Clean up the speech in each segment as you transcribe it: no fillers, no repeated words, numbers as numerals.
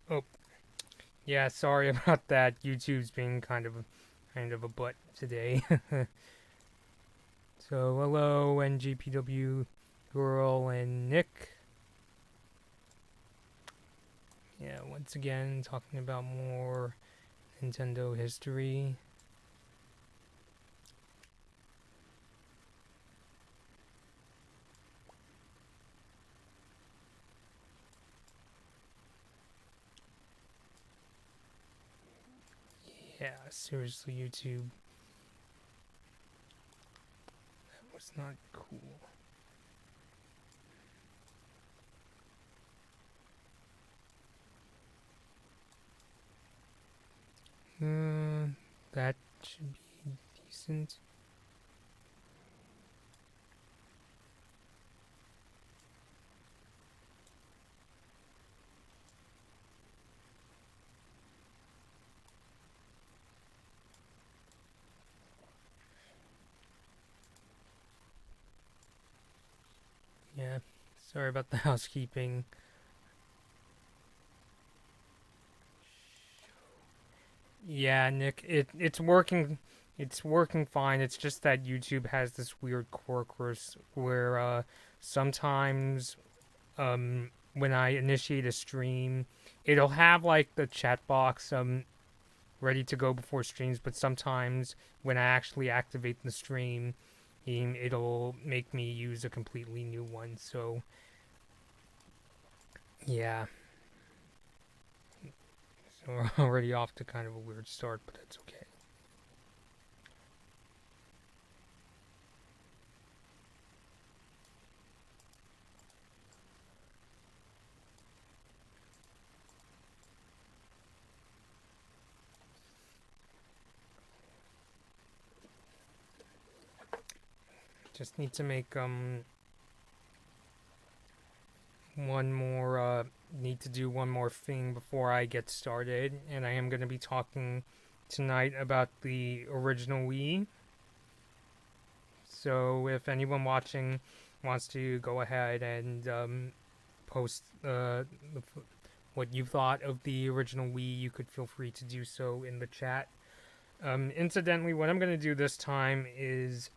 Oh, yeah, sorry about that. YouTube's being kind of a butt today. So, hello, NGPW Girl and Nick. Yeah, once again, talking about more Nintendo history. Yeah, seriously, YouTube. That was not cool. Uh, that should be decent. Yeah, sorry about the housekeeping. Yeah, Nick, it's working. It's working fine. It's just that YouTube has this weird quirk where sometimes when I initiate a stream, it'll have like the chat box ready to go before streams, but sometimes when I actually activate the stream, it'll make me use a completely new one. So yeah, so we're already off to kind of a weird start, but that's okay. Just need to make one more need to do one more thing before I get started, and I am going to be talking tonight about the original Wii. So if anyone watching wants to go ahead and post what you thought of the original Wii, you could feel free to do so in the chat. Incidentally, what I'm going to do this time is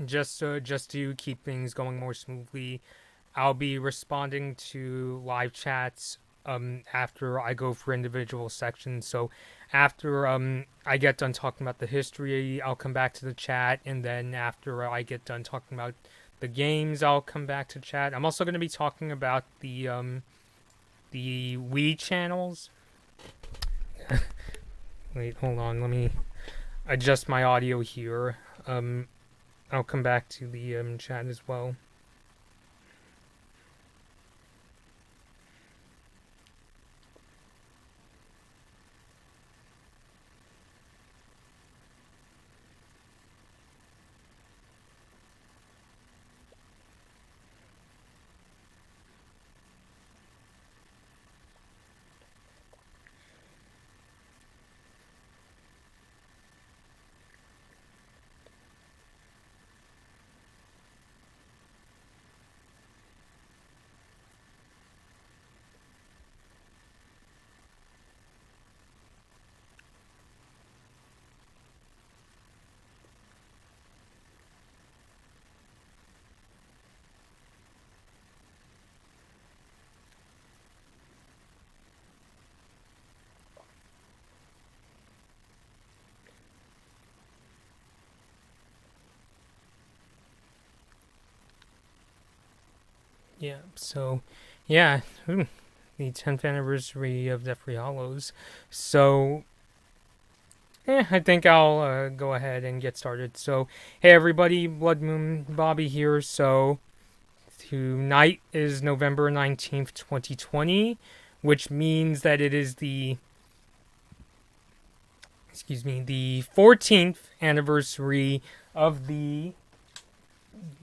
just to keep things going more smoothly, I'll be responding to live chats after I go for individual sections. So after I get done talking about the history, I'll come back to the chat, and then after I get done talking about the games, I'll come back to chat. I'm also going to be talking about the Wii channels. Wait, hold on. Let me adjust my audio here. I'll come back to the chat as well. Yeah, so, yeah, the 10th anniversary of Deathly Hollows. So, I think I'll go ahead and get started. So, hey everybody, Blood Moon Bobby here. So, tonight is November 19th, 2020, which means that it is the 14th anniversary of the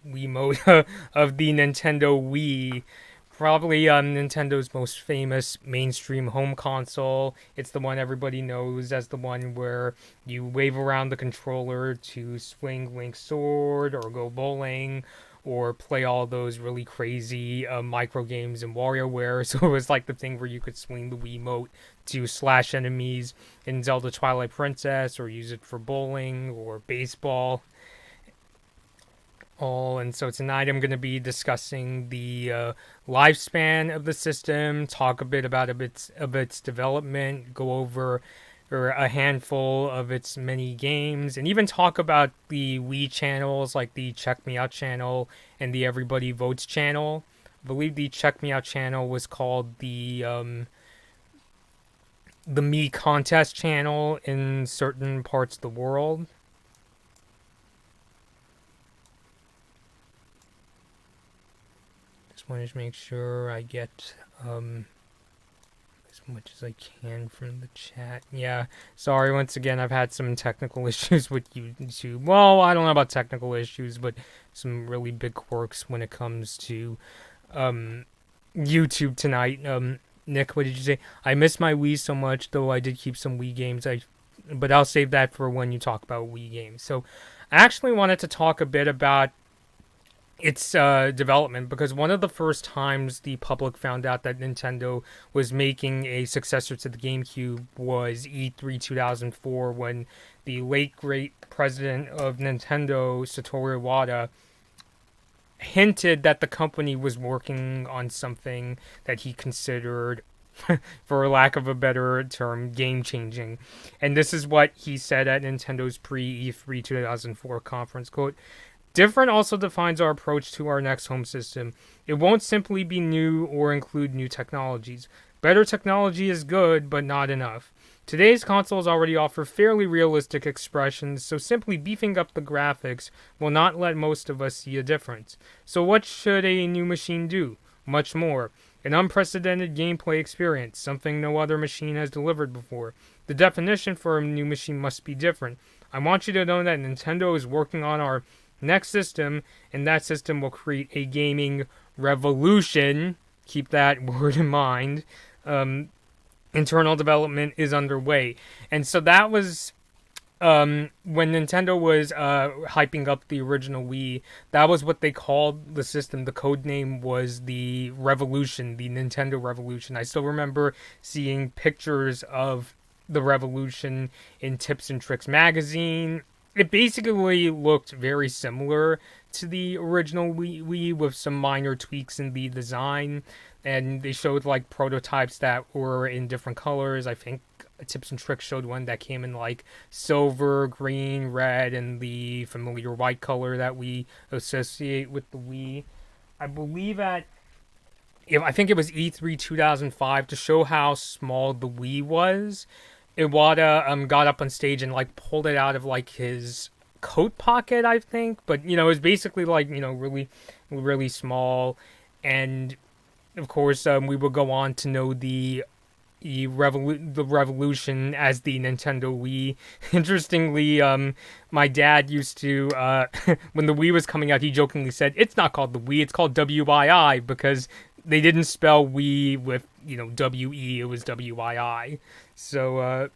Wiimote of the Nintendo Wii. Probably Nintendo's most famous mainstream home console. It's the one everybody knows as the one where you wave around the controller to swing Link's sword or go bowling or play all those really crazy micro games in WarioWare. So it was like the thing where you could swing the Wiimote to slash enemies in Zelda Twilight Princess or use it for bowling or baseball all. And so tonight I'm going to be discussing the lifespan of the system, talk a bit about its development, go over a handful of its many games, and even talk about the Wii channels like the Check Me Out channel and the Everybody Votes channel. I believe the Check Me Out channel was called the Me Contest channel in certain parts of the world. Wanted to make sure I get as much as I can from the chat. Yeah, sorry once again. I've had some technical issues with YouTube. Well, I don't know about technical issues, but some really big quirks when it comes to YouTube tonight. Nick, what did you say? I miss my Wii so much, though I did keep some Wii games. But I'll save that for when you talk about Wii games. So, I actually wanted to talk a bit about its development, because one of the first times the public found out that Nintendo was making a successor to the GameCube was E3 2004, when the late great president of Nintendo, Satoru Iwata, hinted that the company was working on something that he considered, for lack of a better term, game changing. And this is what he said at Nintendo's pre E3 2004 conference, quote, "Different also defines our approach to our next home system. It won't simply be new or include new technologies. Better technology is good, but not enough. Today's consoles already offer fairly realistic expressions, so simply beefing up the graphics will not let most of us see a difference. So what should a new machine do? Much more. An unprecedented gameplay experience, something no other machine has delivered before. The definition for a new machine must be different. I want you to know that Nintendo is working on our next system, and that system will create a gaming revolution." Keep that word in mind. Internal development is underway. And so that was when Nintendo was hyping up the original Wii. That was what they called the system. The code name was the Revolution, the Nintendo Revolution. I still remember seeing pictures of the Revolution in Tips and Tricks magazine. It basically looked very similar to the original Wii with some minor tweaks in the design, and they showed like prototypes that were in different colors. I think Tips and Tricks showed one that came in like silver, green, red, and the familiar white color that we associate with the Wii. I believe I think it was E3 2005, to show how small the Wii was. Iwata got up on stage and like pulled it out of like his coat pocket, I think. But it was basically like really, really small. And of course, we will go on to know the Revolution as the Nintendo Wii. Interestingly, my dad used to, when the Wii was coming out, he jokingly said, "It's not called the Wii, it's called WII," because they didn't spell Wii with, WE, it was WII. So,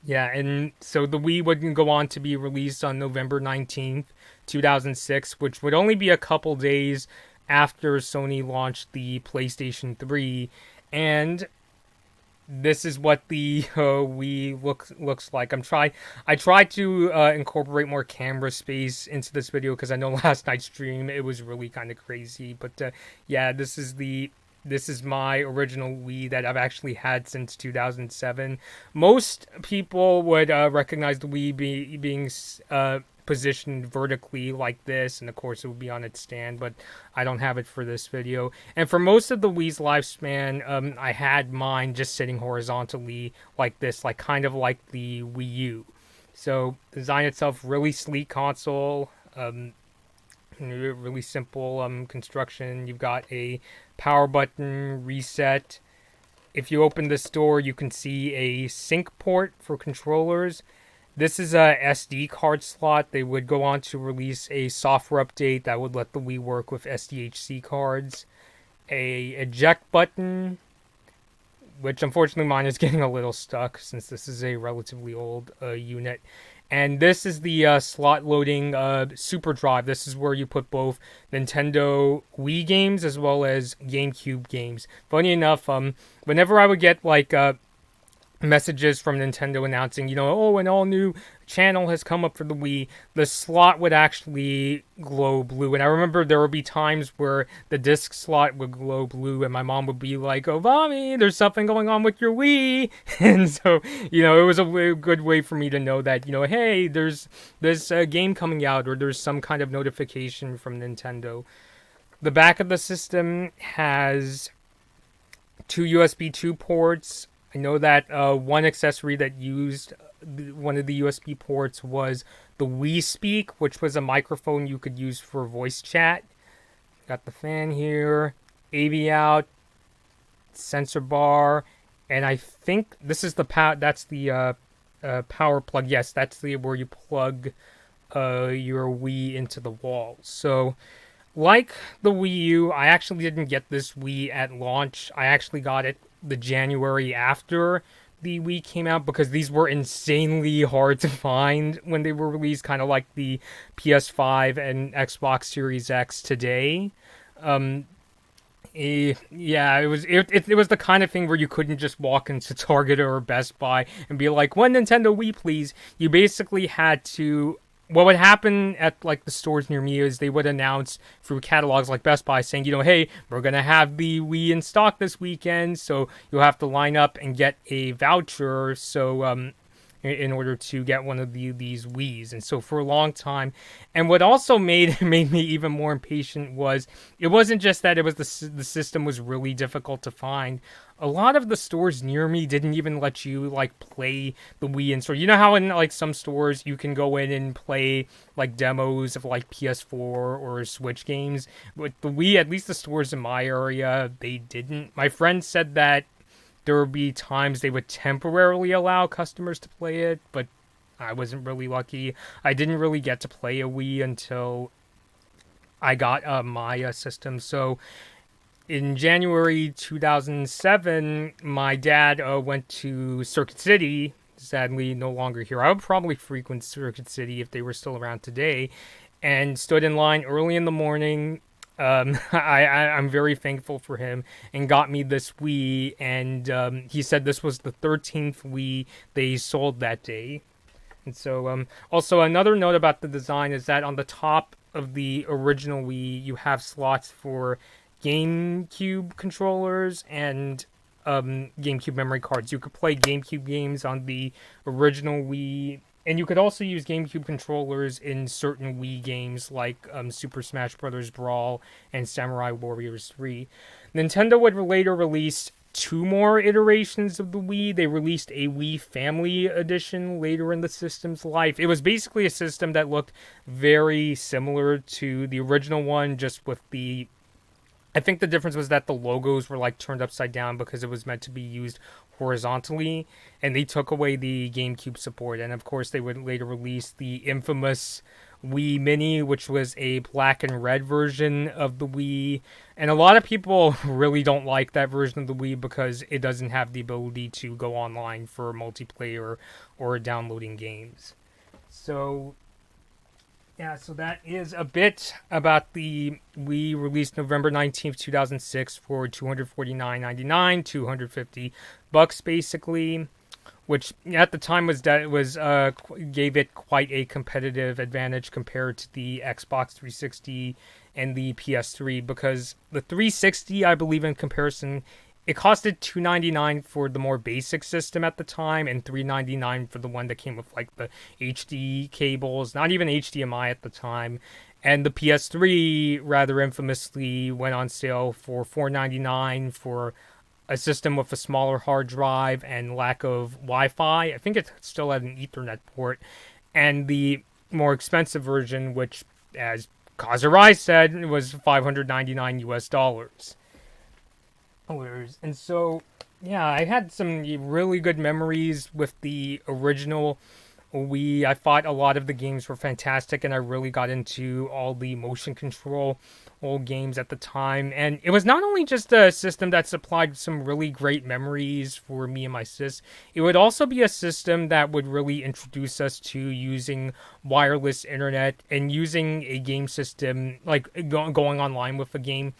yeah, and so the Wii would go on to be released on November 19th, 2006, which would only be a couple days after Sony launched the PlayStation 3. And this is what the Wii looks like. I tried to incorporate more camera space into this video, because I know last night's stream it was really kind of crazy. But yeah, this is my original Wii that I've actually had since 2007. Most people would recognize the Wii being positioned vertically like this, and of course it would be on its stand, but I don't have it for this video. And for most of the Wii's lifespan, I had mine just sitting horizontally like this, like kind of like the Wii U. So design itself, really sleek console, really simple construction. You've got a power button, reset. If you open this door, you can see a sync port for controllers. This is a SD card slot. They would go on to release a software update that would let the Wii work with SDHC cards. A eject button, which unfortunately mine is getting a little stuck since this is a relatively old unit. And this is the slot loading super drive. This is where you put both Nintendo Wii games as well as GameCube games. Funny enough, whenever I would get like messages from Nintendo announcing, oh, an all new channel has come up for the Wii, the slot would actually glow blue. And I remember there would be times where the disc slot would glow blue, and my mom would be like, "Oh, mommy, there's something going on with your Wii." And so, it was a good way for me to know that, hey, there's this game coming out, or there's some kind of notification from Nintendo. The back of the system has two USB 2 ports. I know that one accessory that used one of the USB ports was the Wii Speak, which was a microphone you could use for voice chat. Got the fan here, AV out, sensor bar, and I think this is the that's the power plug. Yes, that's where you plug your Wii into the wall. So, like the Wii U, I actually didn't get this Wii at launch. I actually got it the January after the Wii came out because these were insanely hard to find when they were released, kind of like the PS5 and Xbox Series X today. Um, yeah, it was the kind of thing where you couldn't just walk into Target or Best Buy and be like, "One Nintendo Wii, please." You basically had to. What would happen at like the stores near me is they would announce through catalogs like Best Buy saying, "Hey, we're gonna have the Wii in stock this weekend, so you'll have to line up and get a voucher." So in order to get one of these Wiis. And so for a long time, and what also made made me even more impatient was it wasn't just that it was the system was really difficult to find. A lot of the stores near me didn't even let you like play the Wii in store. You know how in like some stores you can go in and play like demos of like PS4 or Switch games. With the Wii, at least the stores in my area, they didn't. My friend said that there would be times they would temporarily allow customers to play it, but I wasn't really lucky. I didn't really get to play a Wii until I got my system. So in January 2007, my dad went to Circuit City, sadly no longer here. I would probably frequent Circuit City if they were still around today, and stood in line early in the morning. I'm very thankful for him, and got me this Wii, and he said this was the 13th Wii they sold that day. And so also another note about the design is that on the top of the original Wii you have slots for GameCube controllers and GameCube memory cards. You could play GameCube games on the original Wii, and you could also use GameCube controllers in certain Wii games like Super Smash Bros. Brawl and Samurai Warriors 3. Nintendo would later release two more iterations of the Wii. They released a Wii Family Edition later in the system's life. It was basically a system that looked very similar to the original one, just with the... I think the difference was that the logos were like turned upside down because it was meant to be used horizontally, and they took away the GameCube support. And of course they would later release the infamous Wii Mini, which was a black and red version of the Wii, and a lot of people really don't like that version of the Wii because it doesn't have the ability to go online for multiplayer or downloading games. So yeah, so that is a bit about the Wii, released November 19th, 2006 for $249.99, $250 basically, which at the time was gave it quite a competitive advantage compared to the Xbox 360 and the PS3, because the 360, I believe in comparison, it costed $299 for the more basic system at the time, and $399 for the one that came with like the HD cables, not even HDMI at the time. And the PS3, rather infamously, went on sale for $499 for a system with a smaller hard drive and lack of Wi-Fi. I think it still had an Ethernet port. And the more expensive version, which, as Kazurai said, was $599 US. And so, yeah, I had some really good memories with the original Wii. I thought a lot of the games were fantastic, and I really got into all the motion control old games at the time. And it was not only just a system that supplied some really great memories for me and my sis, it would also be a system that would really introduce us to using wireless internet and using a game system, like going online with a game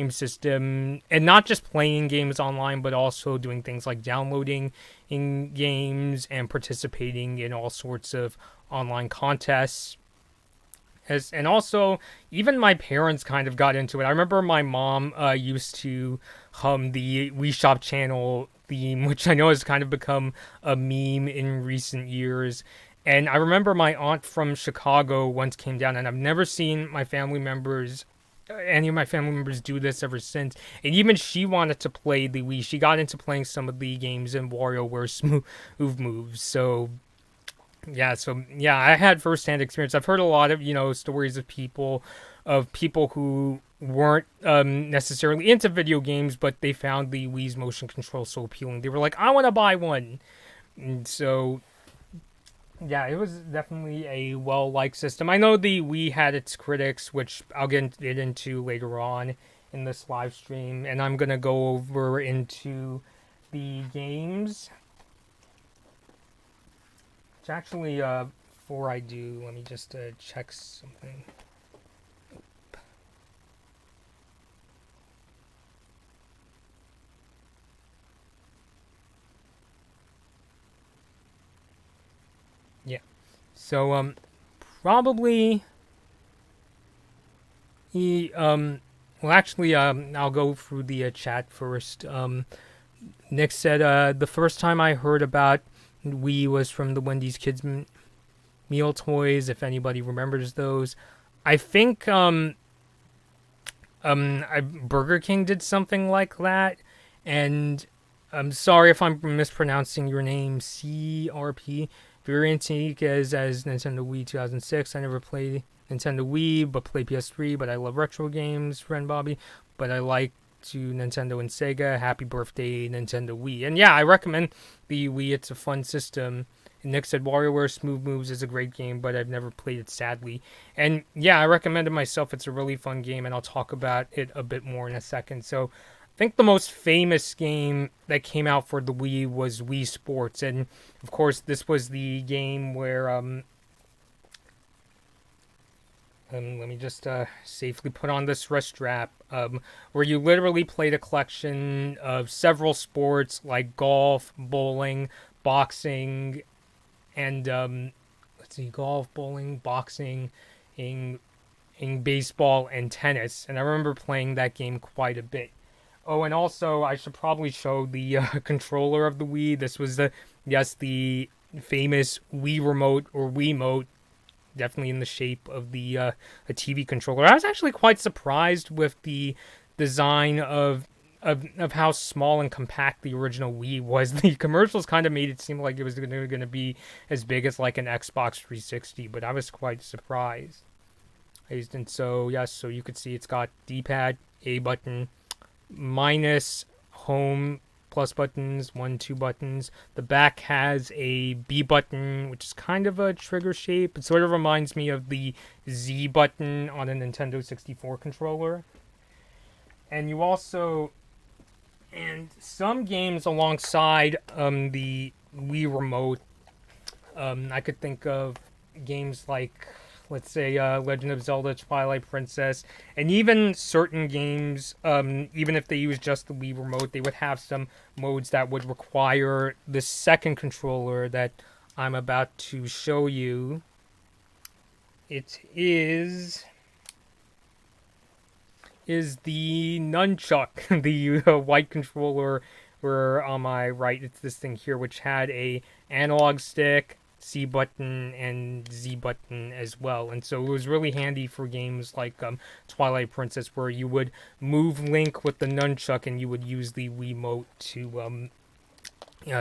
system, and not just playing games online, but also doing things like downloading in games and participating in all sorts of online contests. And also, even my parents kind of got into it. I remember my mom used to hum the Wii Shop Channel theme, which I know has kind of become a meme in recent years. And I remember my aunt from Chicago once came down, and I've never seen any of my family members do this ever since. And even she wanted to play the Wii. She got into playing some of the games in WarioWare Smooth Moves. So yeah, I had firsthand experience. I've heard a lot of, stories of people who weren't necessarily into video games, but they found the Wii's motion control so appealing. They were like, I want to buy one. And so yeah, it was definitely a well-liked system. I know the Wii had its critics, which I'll get into later on in this live stream, and I'm going to go over into the games. Which actually, before I do, let me just check something. Yeah. So, probably well, actually, I'll go through the chat first. Nick said, the first time I heard about Wii was from the Wendy's Kids Meal Toys, if anybody remembers those. I think, Burger King did something like that, and I'm sorry if I'm mispronouncing your name, CRP. Very antique as Nintendo Wii 2006. I never played Nintendo Wii, but play PS3. But I love retro games, friend Bobby. But I like to Nintendo and Sega. Happy birthday, Nintendo Wii. And yeah, I recommend the Wii. It's a fun system. And Nick said WarioWare Smooth Moves is a great game, but I've never played it, sadly. And yeah, I recommend it myself. It's a really fun game, and I'll talk about it a bit more in a second. So I think the most famous game that came out for the Wii was Wii Sports. And of course, this was the game where let me just safely put on this wrist strap, where you literally played a collection of several sports like golf, bowling, boxing, and let's see, golf, bowling, boxing, in baseball, and tennis. And I remember playing that game quite a bit. Oh, and also I should probably show the controller of the Wii. This was the famous Wii Remote or Wiimote, definitely in the shape of the a TV controller. I was actually quite surprised with the design of how small and compact the original Wii was. The commercials kind of made it seem like it was going to be as big as like an Xbox 360, but I was quite surprised. And so yes, so you could see it's got D-pad, A button, minus, home, plus buttons, 1, 2 buttons. The back has a B button, which is kind of a trigger shape. It sort of reminds me of the Z button on a Nintendo 64 controller. And you also, and some games alongside the Wii Remote, I could think of games like, let's say, Legend of Zelda Twilight Princess, and even certain games, even if they use just the Wii Remote, they would have some modes that would require the second controller that I'm about to show you. It is the nunchuck, the white controller, where on my right it's this thing here, which had a analog stick, C button, and Z button as well. And so it was really handy for games like Twilight Princess, where you would move Link with the nunchuck and you would use the Wiimote to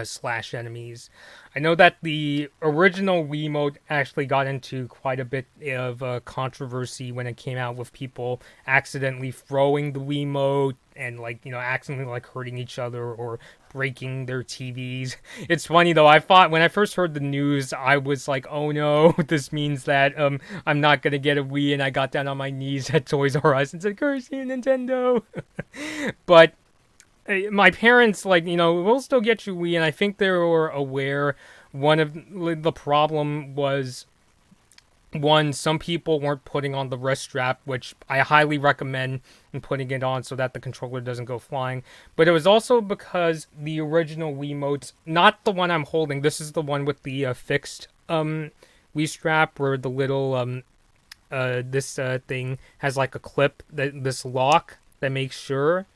slash enemies. I know that the original Wiimote actually got into quite a bit of controversy when it came out, with people accidentally throwing the Wiimote and accidentally hurting each other or breaking their TVs. It's funny though, I thought when I first heard the news, I was like, oh no, this means that I'm not gonna get a Wii, and I got down on my knees at Toys R Us and said, curse you, Nintendo. But my parents, we'll still get you Wii, and I think they were aware. One of the problem was, some people weren't putting on the wrist strap, which I highly recommend putting it on so that the controller doesn't go flying. But it was also because the original Wiimotes, not the one I'm holding, this is the one with the fixed Wii strap, where the little this thing has like a clip, this lock that makes sure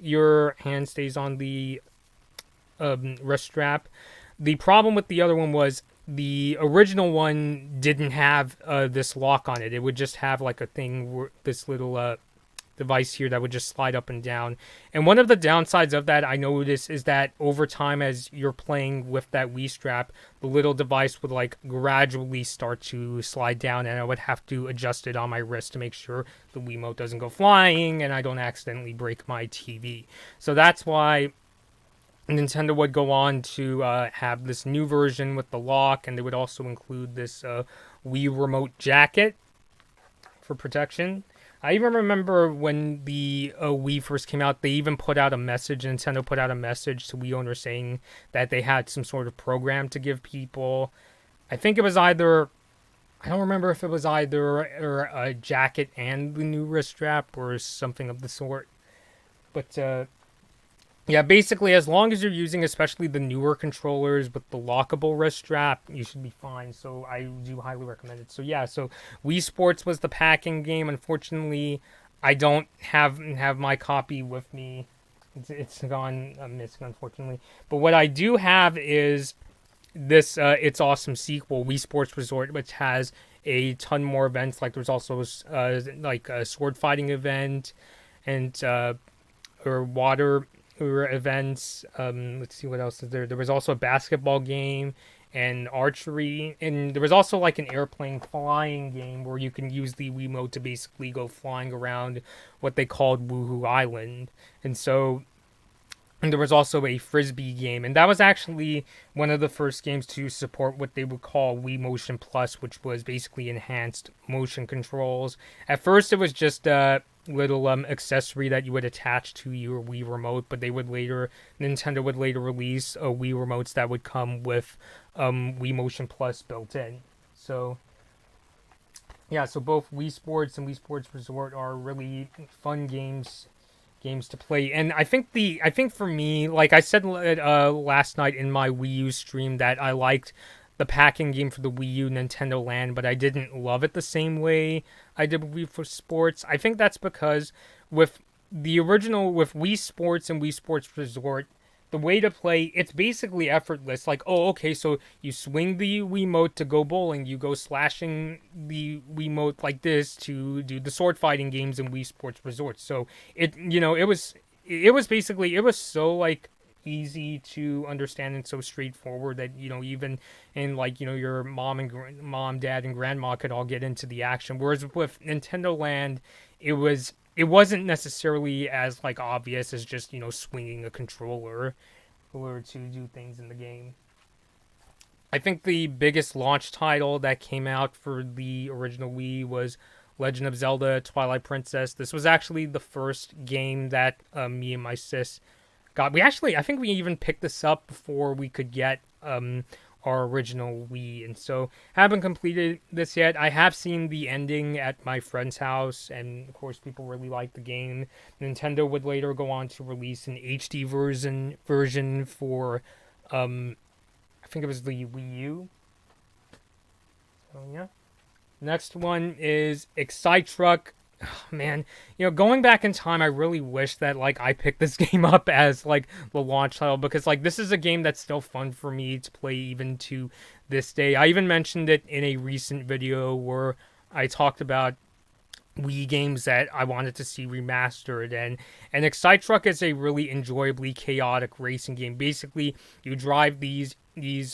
your hand stays on the wrist strap. The problem with the other one was the original one didn't have this lock on it. It would just have like a thing, this little device here that would just slide up and down. And one of the downsides of that, I noticed, is that over time, as you're playing with that Wii strap, the little device would gradually start to slide down, and I would have to adjust it on my wrist to make sure the Wiimote doesn't go flying and I don't accidentally break my TV. So that's why Nintendo would go on to have this new version with the lock, and they would also include this Wii Remote jacket for protection. I even remember when the Wii first came out, they even put out a message, Nintendo put out a message to Wii owners saying that they had some sort of program to give people I think it was either, I don't remember if it was either a jacket and the new wrist strap or something of the sort. But yeah, basically, as long as you're using especially the newer controllers with the lockable wrist strap, you should be fine. So I do highly recommend it. So yeah, so Wii Sports was the packing game. Unfortunately, I don't have my copy with me. It's gone missing, unfortunately. But what I do have is this It's Awesome sequel, Wii Sports Resort, which has a ton more events. Like there's also like a sword fighting event and or water or events. Let's see what else is there. There was also a basketball game and archery, and there was also like an airplane flying game where you can use the Wiimote to basically go flying around what they called Woohoo Island. And there was also a frisbee game, and that was actually one of the first games to support what they would call Wii Motion Plus, which was basically enhanced motion controls. At first, it was just a little accessory that you would attach to your Wii Remote, but Nintendo would later release Wii Remotes that would come with Wii Motion Plus built in. So yeah, so both Wii Sports and Wii Sports Resort are really fun games to play. And I think for me, like I said last night in my Wii U stream, that I liked the packing game for the Wii U, Nintendo Land, but I didn't love it the same way I did with Wii for Sports. I think that's because with with Wii Sports and Wii Sports Resort, the way to play, it's basically effortless. Like, oh, okay, so you swing the Wiimote to go bowling, you go slashing the Wiimote like this to do the sword fighting games in Wii Sports Resort. So it was so like easy to understand and so straightforward that even in like your mom, dad, and grandma could all get into the action. Whereas with Nintendo Land, it wasn't necessarily as like obvious as just swinging a controller or to do things in the game. I think the biggest launch title that came out for the original Wii was Legend of Zelda Twilight Princess. This was actually the first game that me and my sis got. I think we even picked this up before we could get our original Wii, and so haven't completed this yet. I have seen the ending at my friend's house, and of course people really like the game. Nintendo would later go on to release an HD version for I think it was the Wii U. So yeah. Next one is Excite Truck. Oh, man, going back in time, I really wish that like I picked this game up as like the launch title, because like this is a game that's still fun for me to play even to this day. I even mentioned it in a recent video where I talked about Wii games that I wanted to see remastered, and Excite Truck is a really enjoyably chaotic racing game. Basically, you drive these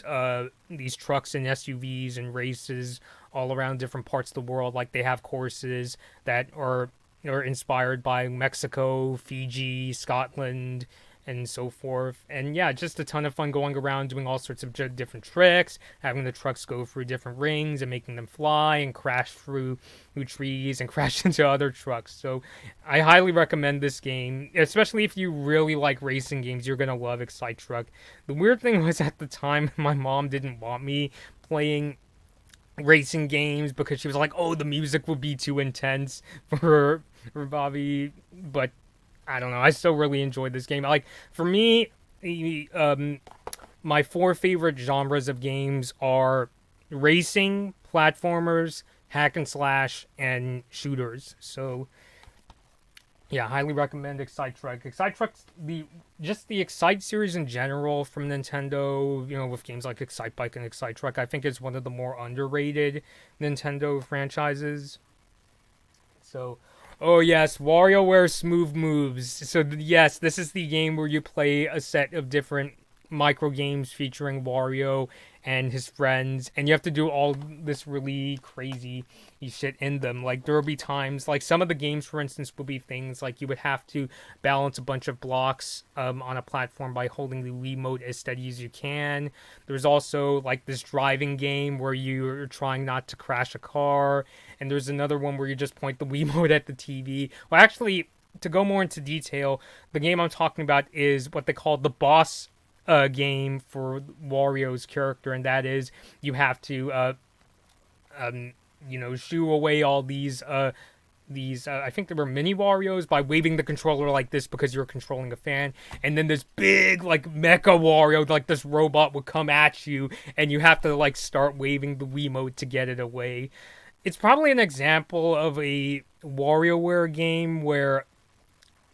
trucks and SUVs and races all around different parts of the world. Like they have courses that are inspired by Mexico, Fiji, Scotland, and so forth. And yeah, just a ton of fun going around doing all sorts of different tricks, having the trucks go through different rings and making them fly and crash through trees and crash into other trucks. So I highly recommend this game, especially if you really like racing games. You're gonna love Excite Truck. The weird thing was, at the time, my mom didn't want me playing racing games because she was like, oh, the music would be too intense for Bobby. But I don't know, I still really enjoyed this game. Like, for me, my four favorite genres of games are racing, platformers, hack and slash, and shooters. So yeah, highly recommend Excite Truck. Excite Truck's the Excite series in general from Nintendo, with games like Excite Bike and Excite Truck, I think is one of the more underrated Nintendo franchises. So, oh yes, WarioWare Smooth Moves. So yes, this is the game where you play a set of different micro games featuring Wario and his friends, and you have to do all this really crazy shit in them. Like, there will be times, like some of the games, for instance, will be things like you would have to balance a bunch of blocks on a platform by holding the Wiimote as steady as you can. There's also like this driving game where you're trying not to crash a car, and there's another one where you just point the Wiimote at the TV. Well, actually, to go more into detail, the game I'm talking about is what they call the boss game for Wario's character, and that is you have to um, shoo away all these I think they were mini Warriors by waving the controller like this because you're controlling a fan, and then this big like mecha Wario, like this robot, would come at you, and you have to like start waving the Wiimote to get it away. It's probably an example of a WarioWare game where,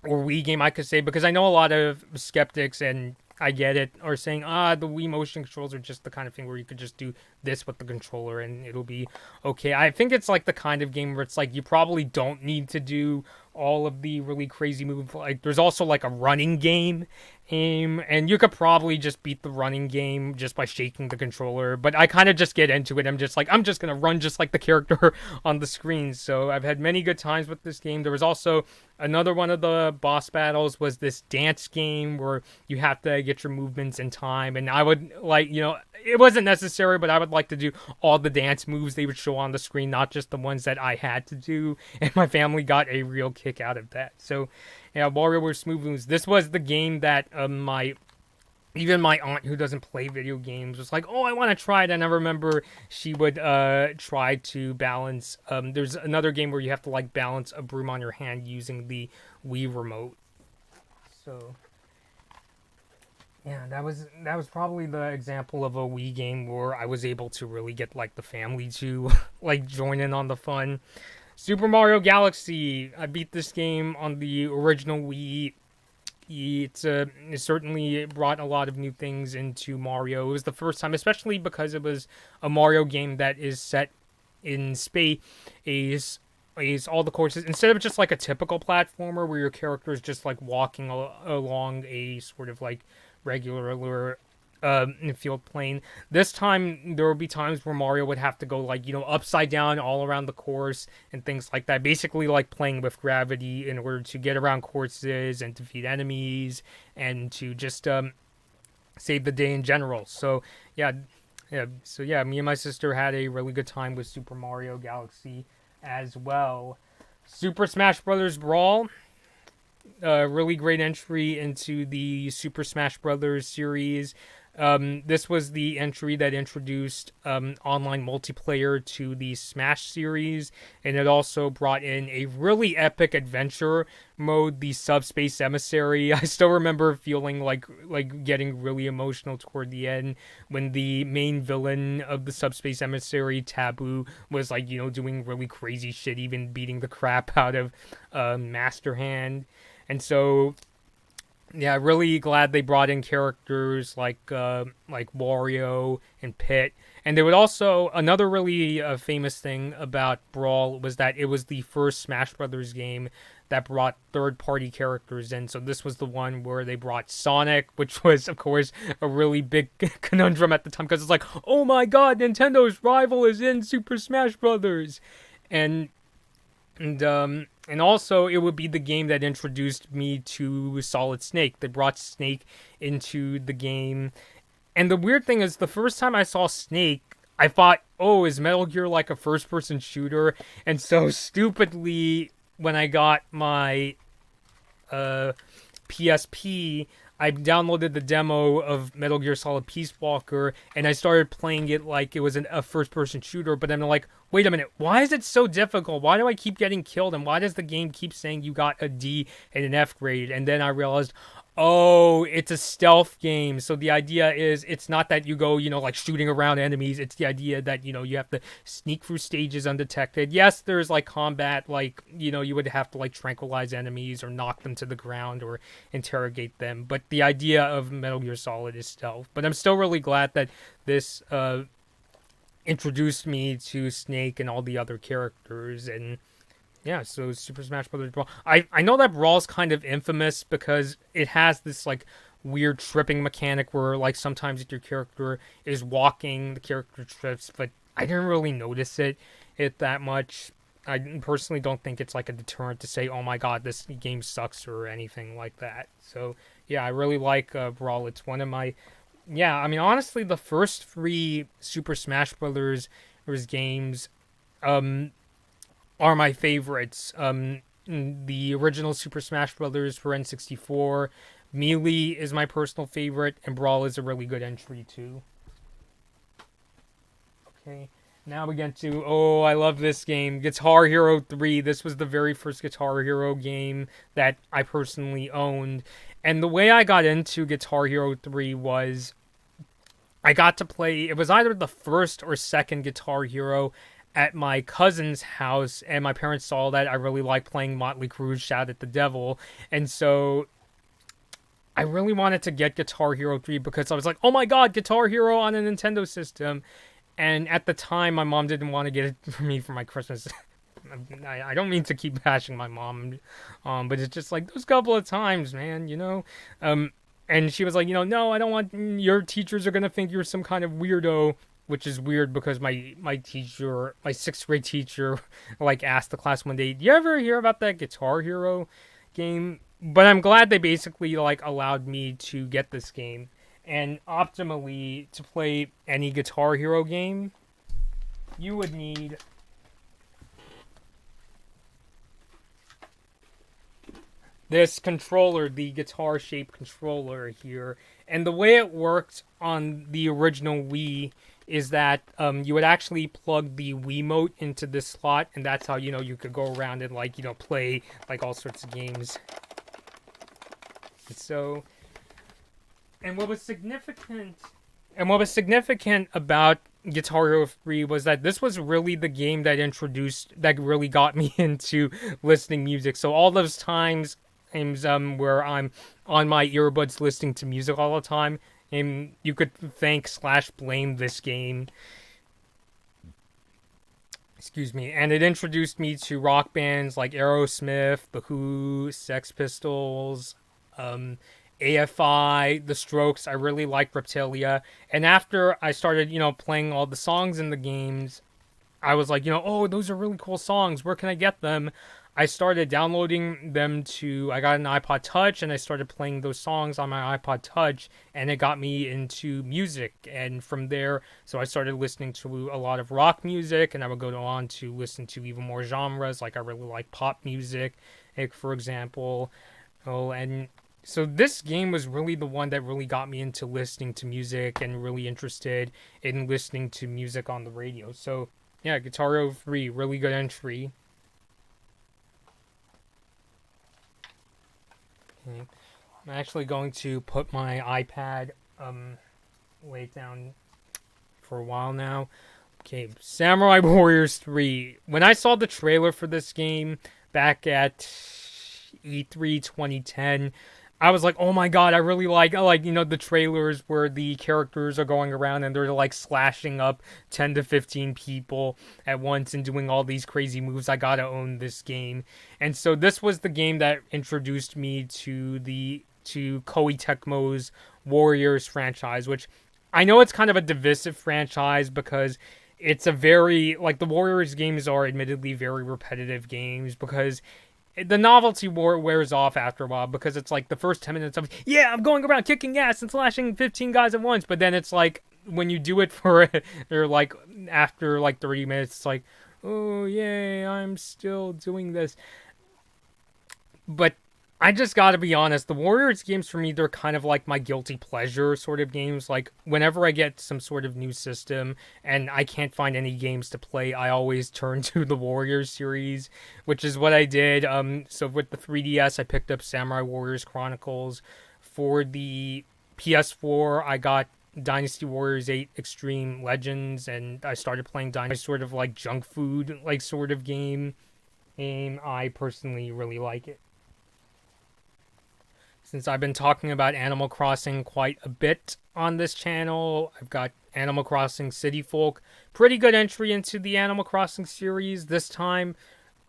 or Wii game, I could say, because I know a lot of skeptics, and I get it, are saying, the Wii motion controls are just the kind of thing where you could just do this with the controller and it'll be okay. I think it's like the kind of game where it's like you probably don't need to do all of the really crazy moves. Like there's also like a running game, and you could probably just beat the running game just by shaking the controller. But I kind of just get into it. I'm just like, I'm just gonna run just like the character on the screen. So I've had many good times with this game. There was also another one of the boss battles was this dance game where you have to get your movements in time, and I would like, it wasn't necessary, but I would like to do all the dance moves they would show on the screen, not just the ones that I had to do, and my family got a real kick out of that. So, yeah, WarioWare Smooth Moves. This was the game that even my aunt, who doesn't play video games, was like, oh, I want to try it. And I remember she would try to balance. There's another game where you have to like balance a broom on your hand using the Wii Remote. So yeah, that was probably the example of a Wii game where I was able to really get like the family to like join in on the fun. Super Mario Galaxy. I beat this game on the original Wii. It certainly brought a lot of new things into Mario. It was the first time, especially because it was a Mario game that is set in space. Is all the courses, instead of just like a typical platformer where your character is just like walking along a sort of like regular field plane. This time there will be times where Mario would have to go like, upside down all around the course and things like that. Basically like playing with gravity in order to get around courses and defeat enemies and to just save the day in general. So yeah, me and my sister had a really good time with Super Mario Galaxy as well. Super Smash Bros. Brawl. Really great entry into the Super Smash Bros. Series. This was the entry that introduced online multiplayer to the Smash series, and it also brought in a really epic adventure mode, the Subspace Emissary. I still remember feeling like getting really emotional toward the end when the main villain of the Subspace Emissary, Taboo, was like, doing really crazy shit, even beating the crap out of Master Hand. And so, yeah, really glad they brought in characters like Wario and Pit. And they would also, another really famous thing about Brawl was that it was the first Smash Brothers game that brought third-party characters in. So this was the one where they brought Sonic, which was, of course, a really big conundrum at the time, because it's like, oh my god, Nintendo's rival is in Super Smash Brothers. And also, it would be the game that introduced me to Solid Snake. They brought Snake into the game. And the weird thing is, the first time I saw Snake, I thought, oh, is Metal Gear like a first-person shooter? And so, stupidly, when I got my PSP, I downloaded the demo of Metal Gear Solid Peace Walker, and I started playing it like it was a first-person shooter, but I'm like, wait a minute, why is it so difficult? Why do I keep getting killed? And why does the game keep saying you got a D and an F grade? And then I realized, oh, it's a stealth game. So the idea is it's not that you go, like shooting around enemies. It's the idea that, you have to sneak through stages undetected. Yes, there's like combat, like, you would have to like tranquilize enemies or knock them to the ground or interrogate them. But the idea of Metal Gear Solid is stealth. But I'm still really glad that this introduced me to Snake and all the other characters. And yeah, so Super Smash Bros. Brawl. I know that Brawl's kind of infamous because it has this like weird tripping mechanic where like sometimes if your character is walking, the character trips, but I didn't really notice it that much. I personally don't think it's like a deterrent to say, oh my god, this game sucks or anything like that. So yeah, I really like Brawl. It's one of my, yeah, I mean, honestly, the first three Super Smash Brothers games are my favorites. The original Super Smash Brothers for N64 Melee is my personal favorite, and Brawl is a really good entry too. Okay, now we get to, oh, I love this game, Guitar Hero 3. This was the very first Guitar Hero game that I personally owned. And the way I got into Guitar Hero 3 was I got to play, it was either the first or second Guitar Hero at my cousin's house, and my parents saw that I really liked playing Motley Crue's Shout at the Devil, and so I really wanted to get Guitar Hero 3 because I was like, oh my god, Guitar Hero on a Nintendo system. And at the time, my mom didn't want to get it for me for my Christmas. I don't mean to keep bashing my mom, but it's just like those couple of times, man, you know? And she was like, no, I don't want, your teachers are going to think you're some kind of weirdo, which is weird because my teacher, my sixth grade teacher, like asked the class one day, do you ever hear about that Guitar Hero game? But I'm glad they basically like allowed me to get this game. And optimally, to play any Guitar Hero game, you would need this controller, the guitar-shaped controller here. And the way it worked on the original Wii is that you would actually plug the Wiimote into this slot, and that's how, you could go around and, like, play, like, all sorts of games. So... And what was significant about Guitar Hero 3 was that this was really the game that really got me into listening music. So all those times where I'm on my earbuds listening to music all the time, and you could thank/blame this game. Excuse me. And it introduced me to rock bands like Aerosmith, The Who, Sex Pistols, AFI, The Strokes. I really liked Reptilia. And after I started, playing all the songs in the games, I was like, oh, those are really cool songs. Where can I get them? I started downloading them I got an iPod Touch, and I started playing those songs on my iPod Touch, and it got me into music. And from there, so I started listening to a lot of rock music, and I would go on to listen to even more genres. Like I really like pop music, like, for example. Oh, and so this game was really the one that really got me into listening to music and really interested in listening to music on the radio. So, yeah, Guitar Hero 3, really good entry. Okay. I'm actually going to put my iPad way down for a while now. Okay, Samurai Warriors 3. When I saw the trailer for this game back at E3 2010, I was like, oh my god, I really like, the trailers where the characters are going around and they're, like, slashing up 10 to 15 people at once and doing all these crazy moves. I gotta own this game. And so this was the game that introduced me to Koei Tecmo's Warriors franchise, which I know it's kind of a divisive franchise because it's a very, like, the Warriors games are admittedly very repetitive games because the novelty wears off after a while because it's like the first 10 minutes of, yeah, I'm going around kicking ass and slashing 15 guys at once. But then it's like, when you do it or like after like 30 minutes, it's like, oh, yay, I'm still doing this. But I just gotta be honest, the Warriors games for me, they're kind of like my guilty pleasure sort of games. Like, whenever I get some sort of new system and I can't find any games to play, I always turn to the Warriors series, which is what I did. So with the 3DS, I picked up Samurai Warriors Chronicles. For the PS4, I got Dynasty Warriors 8 Extreme Legends, and I started playing Dynasty, sort of like junk food, like sort of game. And I personally really like it. Since I've been talking about Animal Crossing quite a bit on this channel, I've got Animal Crossing City Folk. Pretty good entry into the Animal Crossing series. This time,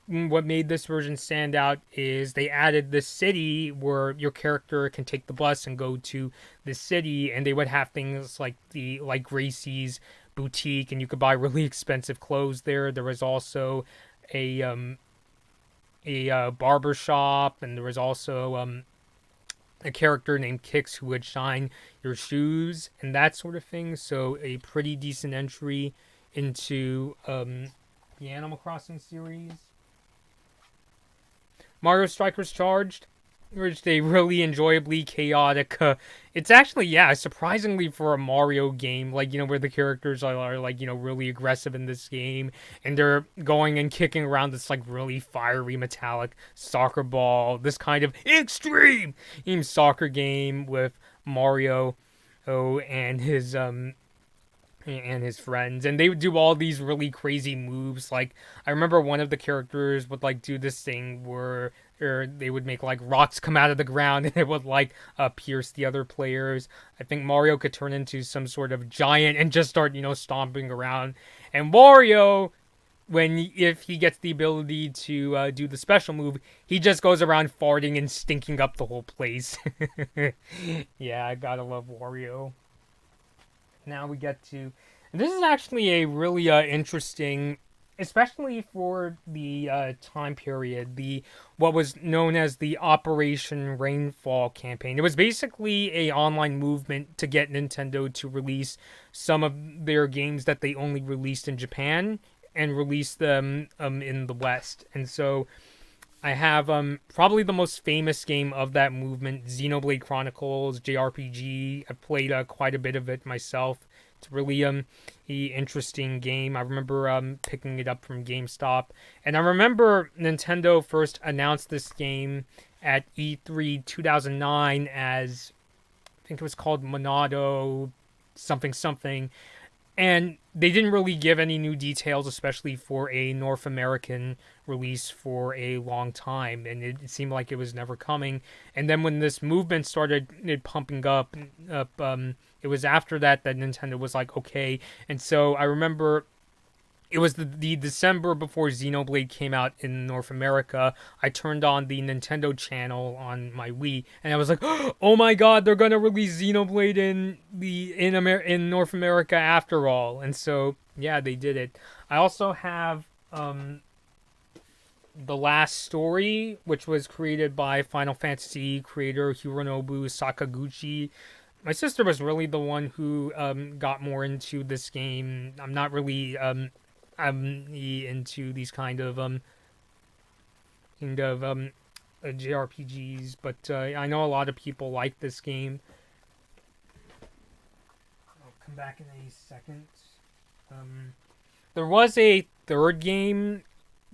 what made this version stand out is they added this city where your character can take the bus and go to the city, and they would have things like Gracie's boutique, and you could buy really expensive clothes there. There was also a barber shop, and there was also a character named Kix who would shine your shoes and that sort of thing. So a pretty decent entry into the Animal Crossing series. Mario Strikers Charged. which they really enjoyably chaotic. It's actually, yeah, surprisingly for a Mario game, like, where the characters are like, really aggressive in this game, and they're going and kicking around this, like, really fiery metallic soccer ball, this kind of extreme soccer game with Mario and his friends, and they would do all these really crazy moves. Like, I remember one of the characters would like do this thing where or they would make like rocks come out of the ground and it would like pierce the other players. I think Mario could turn into some sort of giant and just start stomping around. And Mario, when if he gets the ability to do the special move, he just goes around farting and stinking up the whole place. Yeah, I gotta love Wario. Now we get to. This is actually a really interesting, especially for the time period, the what was known as the Operation Rainfall campaign. It was basically a online movement to get Nintendo to release some of their games that they only released in Japan and release them in the West. And so I have probably the most famous game of that movement, Xenoblade Chronicles JRPG. I've played quite a bit of it myself. It's really a interesting game. I remember picking it up from GameStop, and I remember Nintendo first announced this game at E3 2009 as I think it was called Monado something something, and they didn't really give any new details, especially for a North American release for a long time, and it seemed like it was never coming. And then when this movement started pumping up, it was after that Nintendo was like, okay. And so I remember it was the December before Xenoblade came out in North America. I turned on the Nintendo channel on my Wii, and I was like, "Oh my God, they're gonna release Xenoblade in North America after all." And so yeah, they did it. I also have the Last Story, which was created by Final Fantasy creator Hironobu Sakaguchi. My sister was really the one who got more into this game. I'm not really I'm into these kind of JRPGs, but I know a lot of people like this game. I'll come back in a second. There was a third game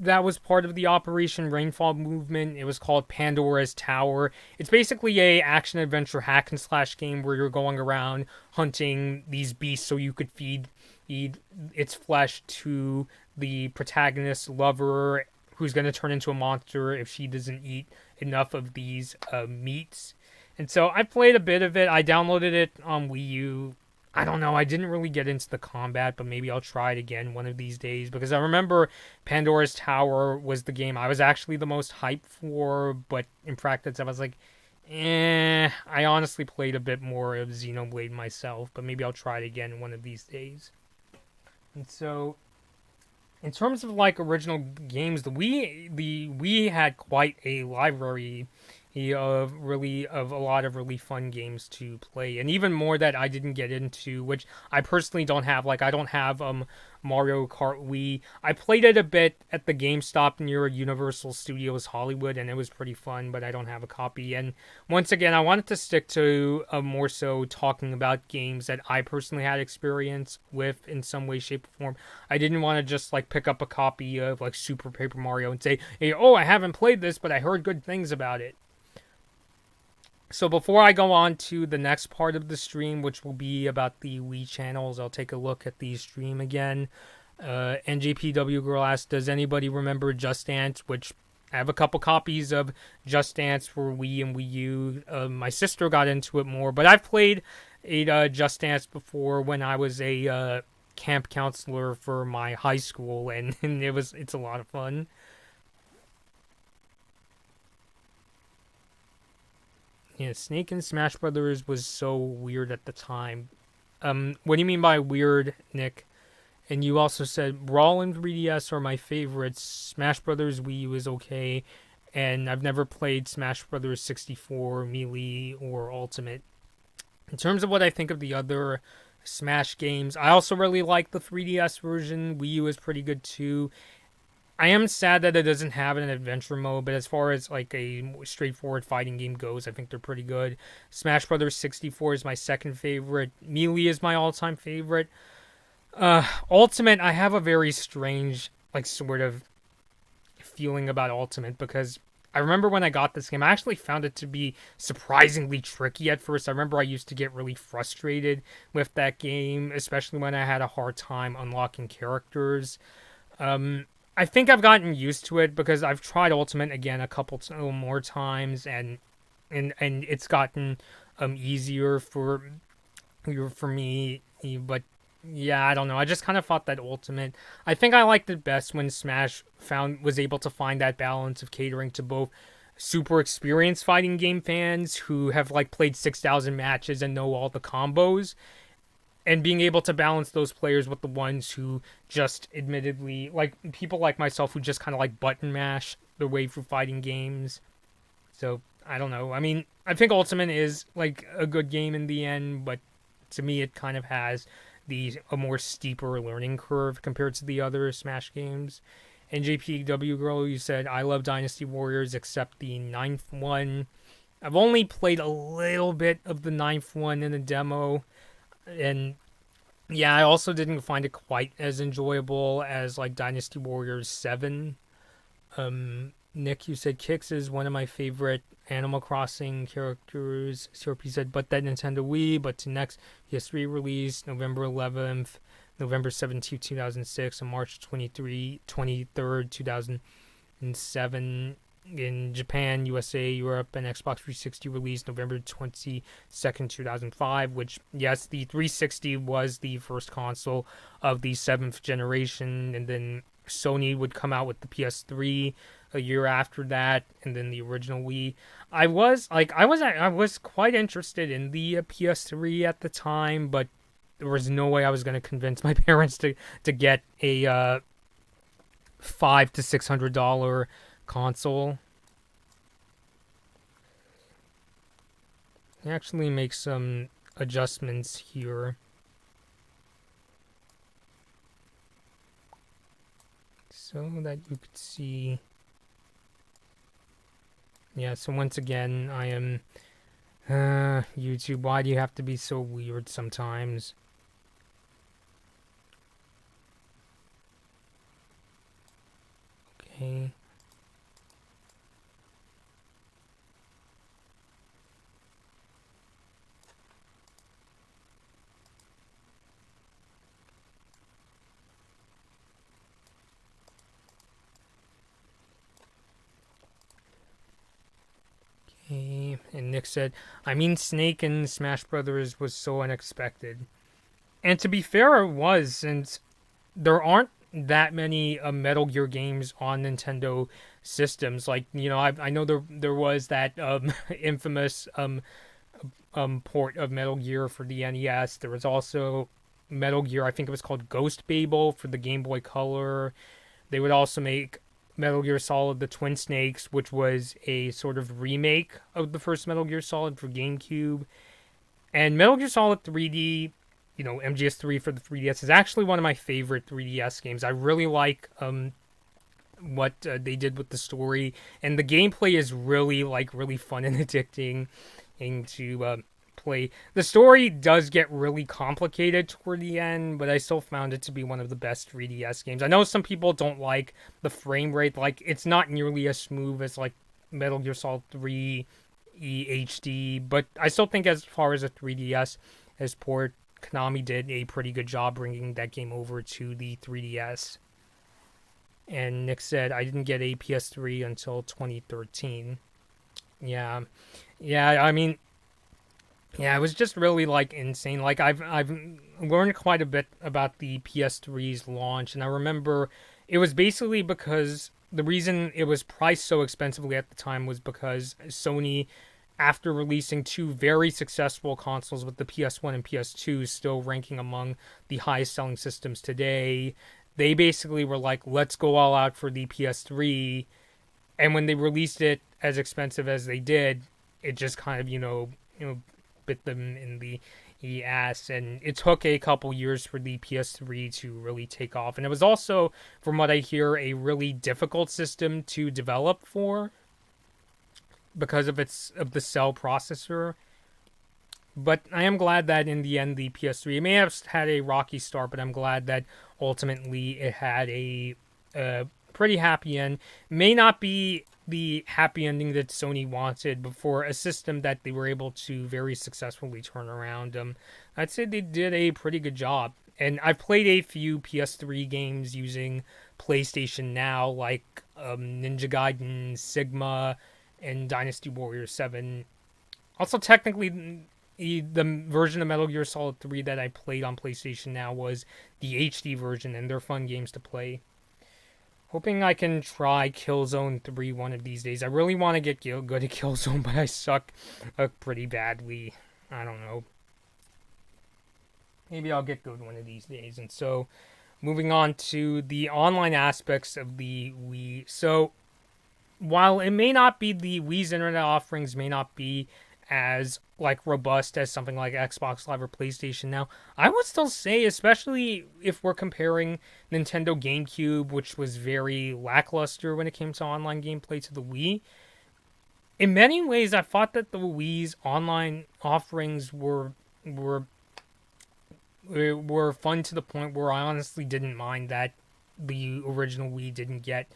that was part of the Operation Rainfall movement. It was called Pandora's Tower. It's basically a action adventure hack and slash game where you're going around hunting these beasts so you could feed its flesh to the protagonist's lover, who's going to turn into a monster if she doesn't eat enough of these meats. And so I played a bit of it. I downloaded it on Wii U. I don't know. I didn't really get into the combat, but maybe I'll try it again one of these days, because I remember Pandora's Tower was the game I was actually the most hyped for, but in practice I was like, I honestly played a bit more of Xenoblade myself, but maybe I'll try it again one of these days. And so, in terms of like original games, the Wii had quite a library of a lot of really fun games to play, and even more that I didn't get into, which I personally don't have. Like, I don't have Mario Kart Wii. I played it a bit at the GameStop near Universal Studios Hollywood, and it was pretty fun, but I don't have a copy. And once again, I wanted to stick to more so talking about games that I personally had experience with in some way, shape, or form. I didn't want to just like pick up a copy of like Super Paper Mario and say, hey, oh, I haven't played this, but I heard good things about it. So before I go on to the next part of the stream, which will be about the Wii channels, I'll take a look at the stream again. NJPW Girl asks, does anybody remember Just Dance? Which I have a couple copies of Just Dance for Wii and Wii U. My sister got into it more, but I've played Just Dance before when I was a camp counselor for my high school, and it's a lot of fun. Yeah, Snake and Smash Brothers was so weird at the time. What do you mean by weird, Nick? And you also said Brawl and 3DS are my favorites. Smash Brothers Wii U is okay, and I've never played Smash Brothers 64, Melee, or Ultimate. In terms of what I think of the other Smash games, I also really like the 3DS version. Wii U is pretty good too. I am sad that it doesn't have an adventure mode, but as far as like a straightforward fighting game goes, I think they're pretty good. Smash Brothers 64 is my second favorite. Melee is my all-time favorite. Ultimate, I have a very strange, like, sort of feeling about Ultimate because I remember when I got this game, I actually found it to be surprisingly tricky at first. I remember I used to get really frustrated with that game, especially when I had a hard time unlocking characters. I think I've gotten used to it because I've tried Ultimate again a couple more times, and it's gotten easier for me. But yeah, I don't know. I just kind of thought that Ultimate. I think I liked it best when Smash was able to find that balance of catering to both super experienced fighting game fans who have like played 6,000 matches and know all the combos, and being able to balance those players with the ones who just admittedly, like people like myself who just kind of like button mash their way through fighting games. So I don't know. I mean, I think Ultimate is like a good game in the end, but to me it kind of has a more steeper learning curve compared to the other Smash games. And JPW Girl, you said I love Dynasty Warriors except the ninth one. I've only played a little bit of the ninth one in the demo, and yeah, I also didn't find it quite as enjoyable as like Dynasty Warriors 7. Nick, you said Kix is one of my favorite Animal Crossing characters. CRP said, but that Nintendo Wii, but to next PS3 release, November 11th, November 17th, 2006, and March 23rd, 2007 in Japan, USA, Europe, and Xbox 360 release November 22nd, 2005, which, yes, the 360 was the first console of the 7th generation, and then Sony would come out with the PS3 a year after that, and then the original Wii. I was quite interested in the PS3 at the time, but there was no way I was going to convince my parents to get a $500 to $600 console. I actually make some adjustments here. So that you could see. Yeah, so once again, I am YouTube, why do you have to be so weird sometimes? Okay. And Nick said, I mean, Snake in Smash Brothers was so unexpected. And to be fair, it was, since there aren't that many Metal Gear games on Nintendo systems. Like, you know, I know there was that infamous port of Metal Gear for the NES. There was also Metal Gear, I think it was called Ghost Babel for the Game Boy Color. They would also make Metal Gear Solid: The Twin Snakes, which was a sort of remake of the first Metal Gear Solid for GameCube. And Metal Gear Solid 3D, you know, MGS3 for the 3DS, is actually one of my favorite 3DS games. I really like what they did with the story, and the gameplay is really fun and addicting and to play. The story does get really complicated toward the end, but I still found it to be one of the best 3DS games. I know some people don't like the frame rate, like it's not nearly as smooth as like Metal Gear Solid 3 HD, but I still think as far as a 3DS as port, Konami did a pretty good job bringing that game over to the 3DS. And Nick said, I didn't get a PS3 until 2013. Yeah, I mean, yeah, it was just really like insane. Like I've learned quite a bit about the PS3's launch, and I remember it was basically because the reason it was priced so expensively at the time was because Sony, after releasing two very successful consoles with the PS1 and PS2 still ranking among the highest selling systems today, they basically were like, let's go all out for the PS3. And when they released it as expensive as they did, it just kind of, you know, bit them in the ass, and it took a couple years for the PS3 to really take off. And it was also, from what I hear, a really difficult system to develop for because of the cell processor. But I am glad that in the end the PS3, it may have had a rocky start, but I'm glad that ultimately it had a pretty happy end. May not be the happy ending that Sony wanted, but for a system that they were able to very successfully turn around, I'd say they did a pretty good job. And I've played a few PS3 games using PlayStation Now, like Ninja Gaiden, Sigma, and Dynasty Warriors 7. Also, technically, the version of Metal Gear Solid 3 that I played on PlayStation Now was the HD version, and they're fun games to play. Hoping I can try Killzone 3 one of these days. I really want to get good at Killzone, but I suck pretty badly. I don't know. Maybe I'll get good one of these days. And so, moving on to the online aspects of the Wii. So, while it may not be, the Wii's internet offerings may not be as robust as something like Xbox Live or PlayStation Now, I would still say, especially if we're comparing Nintendo GameCube, which was very lackluster when it came to online gameplay, to the Wii, in many ways I thought that the Wii's online offerings were fun to the point where I honestly didn't mind that the original Wii didn't get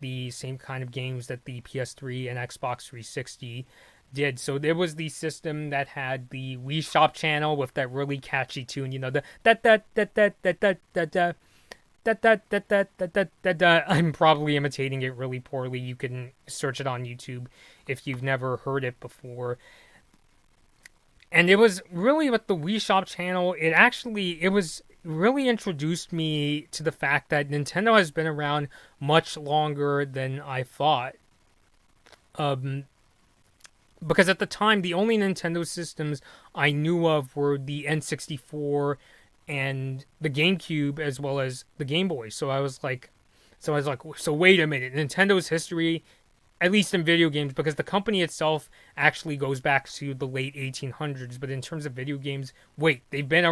the same kind of games that the PS3 and Xbox 360 did. So there was the system that had the Wii Shop Channel with that really catchy tune, the I'm probably imitating it really poorly. You can search it on YouTube if you've never heard it before. And it was really with the Wii Shop Channel, it was really introduced me to the fact that Nintendo has been around much longer than I thought. Because at the time, the only Nintendo systems I knew of were the N64 and the GameCube, as well as the Game Boy. So I was like, so wait a minute, Nintendo's history, at least in video games, because the company itself actually goes back to the late 1800s. But in terms of video games, wait, they've been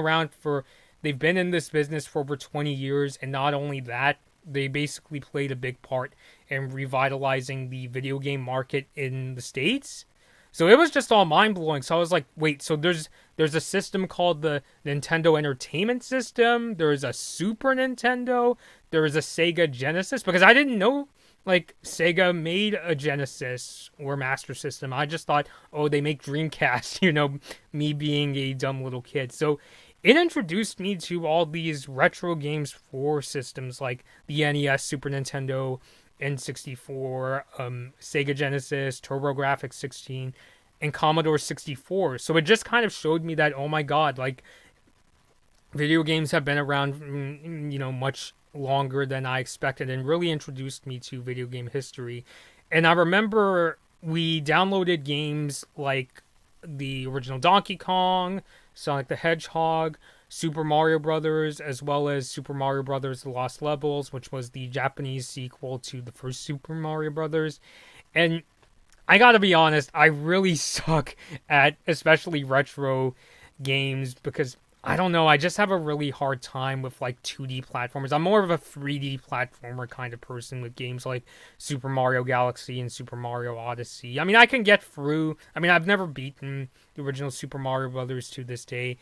in this business for over 20 years, and not only that, they basically played a big part in revitalizing the video game market in the States. So it was just all mind-blowing. So I was like, wait, so there's a system called the Nintendo Entertainment System, there's a Super Nintendo, there is a Sega Genesis, because I didn't know, Sega made a Genesis or Master System. I just thought, oh, they make Dreamcast, me being a dumb little kid. So it introduced me to all these retro games for systems like the NES, Super Nintendo, N64, Sega Genesis, TurboGrafx 16, and Commodore 64. So it just kind of showed me that, oh my god, video games have been around, much longer than I expected, and really introduced me to video game history. And I remember we downloaded games like the original Donkey Kong, Sonic the Hedgehog, Super Mario Brothers, as well as Super Mario Brothers The Lost Levels, which was the Japanese sequel to the first Super Mario Brothers. And I gotta be honest, I really suck at especially retro games because, I don't know, I just have a really hard time with 2D platformers. I'm more of a 3D platformer kind of person with games like Super Mario Galaxy and Super Mario Odyssey. I mean, I can get through. I've never beaten the original Super Mario Brothers to this day.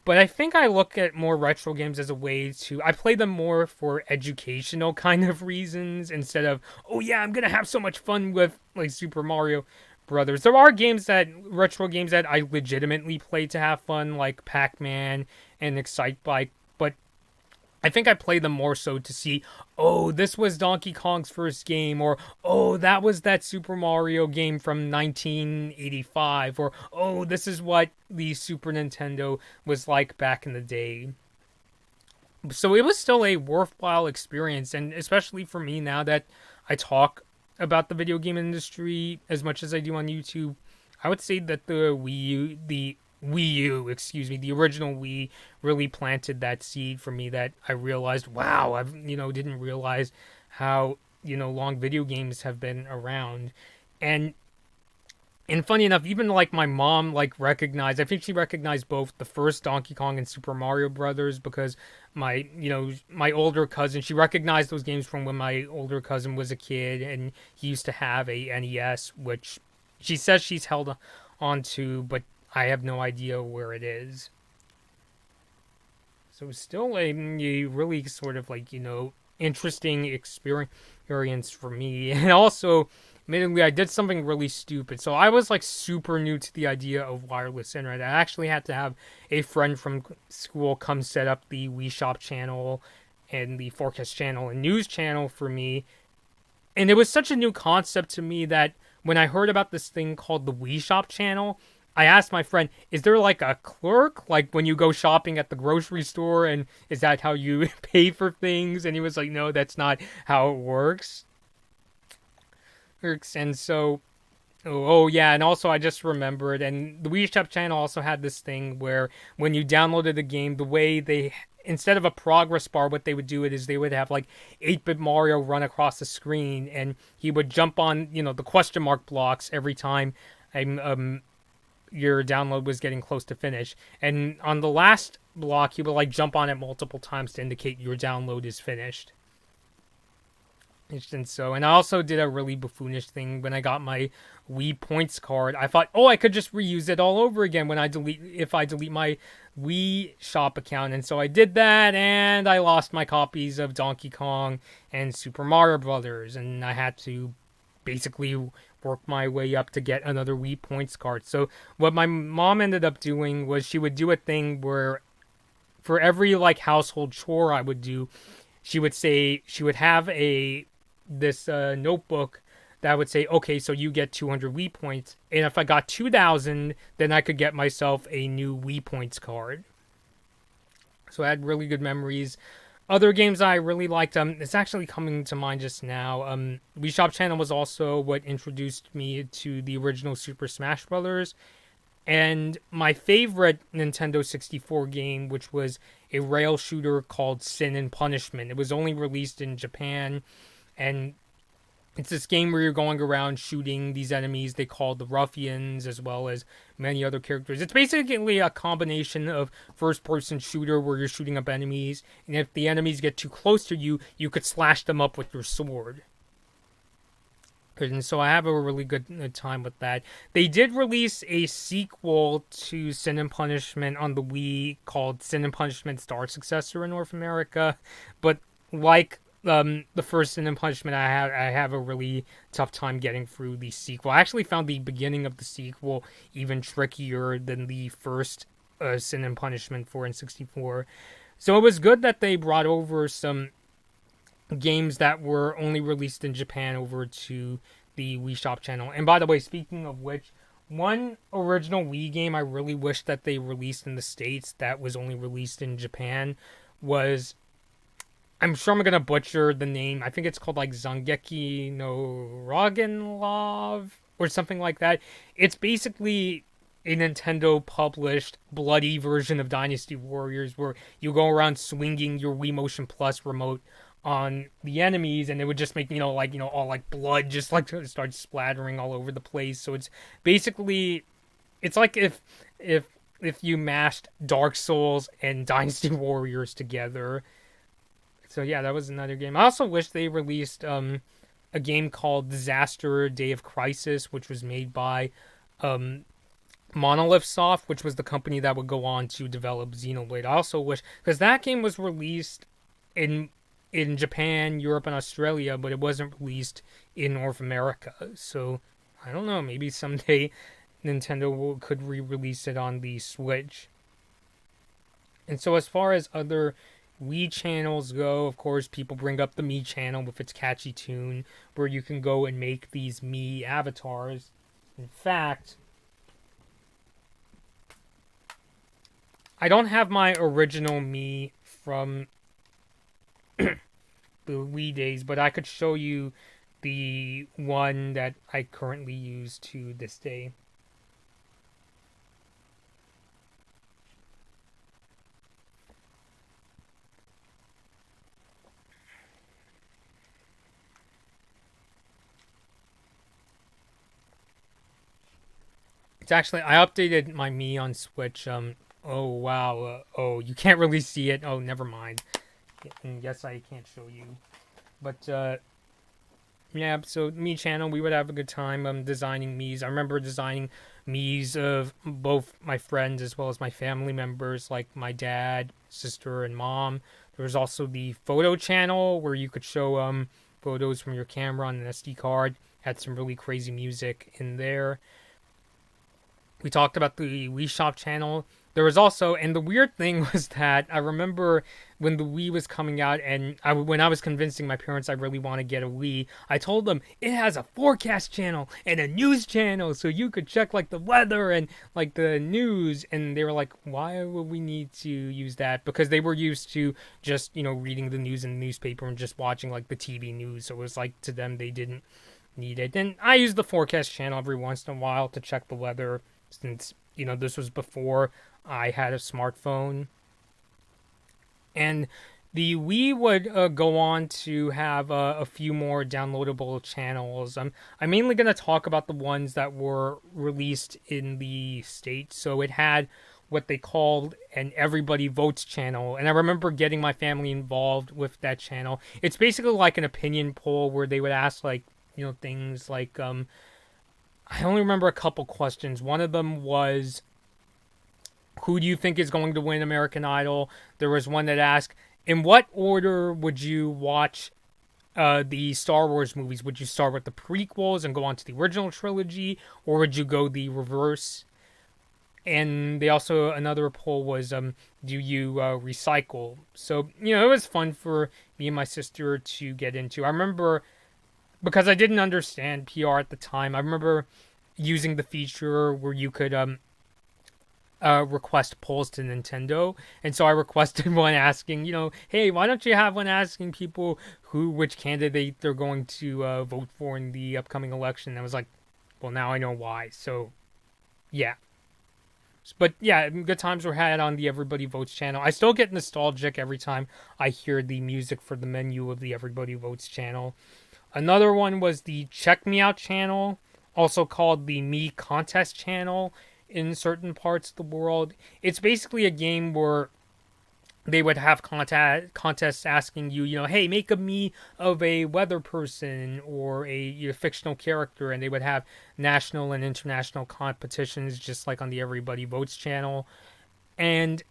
But I think I look at more retro games as a way to... I play them more for educational kind of reasons instead of, oh yeah, I'm going to have so much fun with Super Mario Brothers. There are retro games that I legitimately play to have fun, like Pac-Man and Excitebike, but I think I play them more so to see, oh, this was Donkey Kong's first game, or, oh, that was that Super Mario game from 1985, or, oh, this is what the Super Nintendo was like back in the day. So it was still a worthwhile experience, and especially for me now that I talk about the video game industry as much as I do on YouTube, I would say that the original Wii really planted that seed for me that I realized, wow, I didn't realize how long video games have been around. And And funny enough, even like my mom like recognized. I think she recognized both the first Donkey Kong and Super Mario Brothers because my older cousin, she recognized those games from when my older cousin was a kid and he used to have a NES, which she says she's held on to, but I have no idea where it is. So it's still a really sort of like, interesting experience for me. And also, admittedly, I did something really stupid. So I was like super new to the idea of wireless internet. I actually had to have a friend from school come set up the Wii Shop channel and the Forecast channel and news channel for me. And it was such a new concept to me that when I heard about this thing called the Wii Shop channel, I asked my friend, "Is there like a clerk, like when you go shopping at the grocery store, and is that how you pay for things?" And he was like, "No, that's not how it works." And so, oh yeah, and also I just remembered, and the Wii Shop channel also had this thing where when you downloaded the game, the way they instead of a progress bar, what they would do it is they would have like 8-bit Mario run across the screen, and he would jump on the question mark blocks every time your download was getting close to finish. And on the last block, you would like jump on it multiple times to indicate your download is finished. And I also did a really buffoonish thing when I got my Wii points card. I thought, oh, I could just reuse it all over again if I delete my Wii Shop account. And so I did that, and I lost my copies of Donkey Kong and Super Mario Brothers, and I had to basically work my way up to get another Wii points card. So what my mom ended up doing was she would do a thing where for every like household chore I would do, she would have a this notebook that would say, okay, so you get 200 Wii points, and if I got 2,000, then I could get myself a new Wii points card. So I had really good memories. Other games I really liked, it's actually coming to mind just now. Wii Shop Channel was also what introduced me to the original Super Smash Brothers, and my favorite Nintendo 64 game, which was a rail shooter called Sin and Punishment. It was only released in Japan, and it's this game where you're going around shooting these enemies they call the ruffians, as well as many other characters. It's basically a combination of first-person shooter where you're shooting up enemies, and if the enemies get too close to you, you could slash them up with your sword. And so I have a really good time with that. They did release a sequel to Sin and Punishment on the Wii called Sin and Punishment Star Successor in North America, but like the first Sin and Punishment, I have a really tough time getting through the sequel. I actually found the beginning of the sequel even trickier than the first Sin and Punishment for N64. So it was good that they brought over some games that were only released in Japan over to the Wii Shop channel. And by the way, speaking of which, one original Wii game I really wish that they released in the States that was only released in Japan was, I'm sure I'm gonna butcher the name. I think it's called like Zangeki no Ragenlov or something like that. It's basically a Nintendo published bloody version of Dynasty Warriors where you go around swinging your Wii Motion Plus remote on the enemies, and it would just make all like blood just like start splattering all over the place. So it's basically, it's like if you mashed Dark Souls and Dynasty Warriors together. So yeah, that was another game. I also wish they released a game called Disaster Day of Crisis, which was made by Monolith Soft, which was the company that would go on to develop Xenoblade. I also wish, because that game was released in Japan, Europe, and Australia, but it wasn't released in North America. So I don't know, maybe someday Nintendo could re-release it on the Switch. And so as far as other Wii channels go, of course, people bring up the Me channel with its catchy tune, where you can go and make these Me avatars. In fact, I don't have my original Me from the Wii days, but I could show you the one that I currently use to this day. It's actually I updated my Me on Switch. Oh wow. Oh, you can't really see it. Oh, never mind. And yes, I can't show you. But yeah. So Me channel, we would have a good time. Designing Mii's. I remember designing Mii's of both my friends as well as my family members, like my dad, sister, and mom. There was also the photo channel where you could show photos from your camera on an SD card. Had some really crazy music in there. We talked about the Wii Shop Channel. There was also, and the weird thing was that I remember when the Wii was coming out, and when I was convincing my parents I really want to get a Wii, I told them it has a forecast channel and a news channel, so you could check like the weather and like the news. And they were like, "Why would we need to use that?" Because they were used to just reading the news in the newspaper and just watching like the TV news. So it was like to them they didn't need it. And I use the forecast channel every once in a while to check the weather, since this was before I had a smartphone. And the Wii would go on to have a few more downloadable channels. I'm mainly going to talk about the ones that were released in the States. So it had what they called an Everybody Votes channel. And I remember getting my family involved with that channel. It's basically like an opinion poll where they would ask like, things like, I only remember a couple questions. One of them was, who do you think is going to win American Idol? There was one that asked, in what order would you watch the Star Wars movies? Would you start with the prequels and go on to the original trilogy? Or would you go the reverse? And they also, another poll was, do you recycle? So, it was fun for me and my sister to get into. I remember, because I didn't understand PR at the time, I remember using the feature where you could request polls to Nintendo, and so I requested one asking, hey, why don't you have one asking people which candidate they're going to vote for in the upcoming election? And I was like, well, now I know why. So, yeah. But yeah, good times were had on the Everybody Votes channel. I still get nostalgic every time I hear the music for the menu of the Everybody Votes channel. Another one was the Check Me Out channel, also called the Me Contest channel in certain parts of the world. It's basically a game where they would have contests asking you, hey, make a me of a weather person or a fictional character, and they would have national and international competitions just like on the Everybody Votes channel. And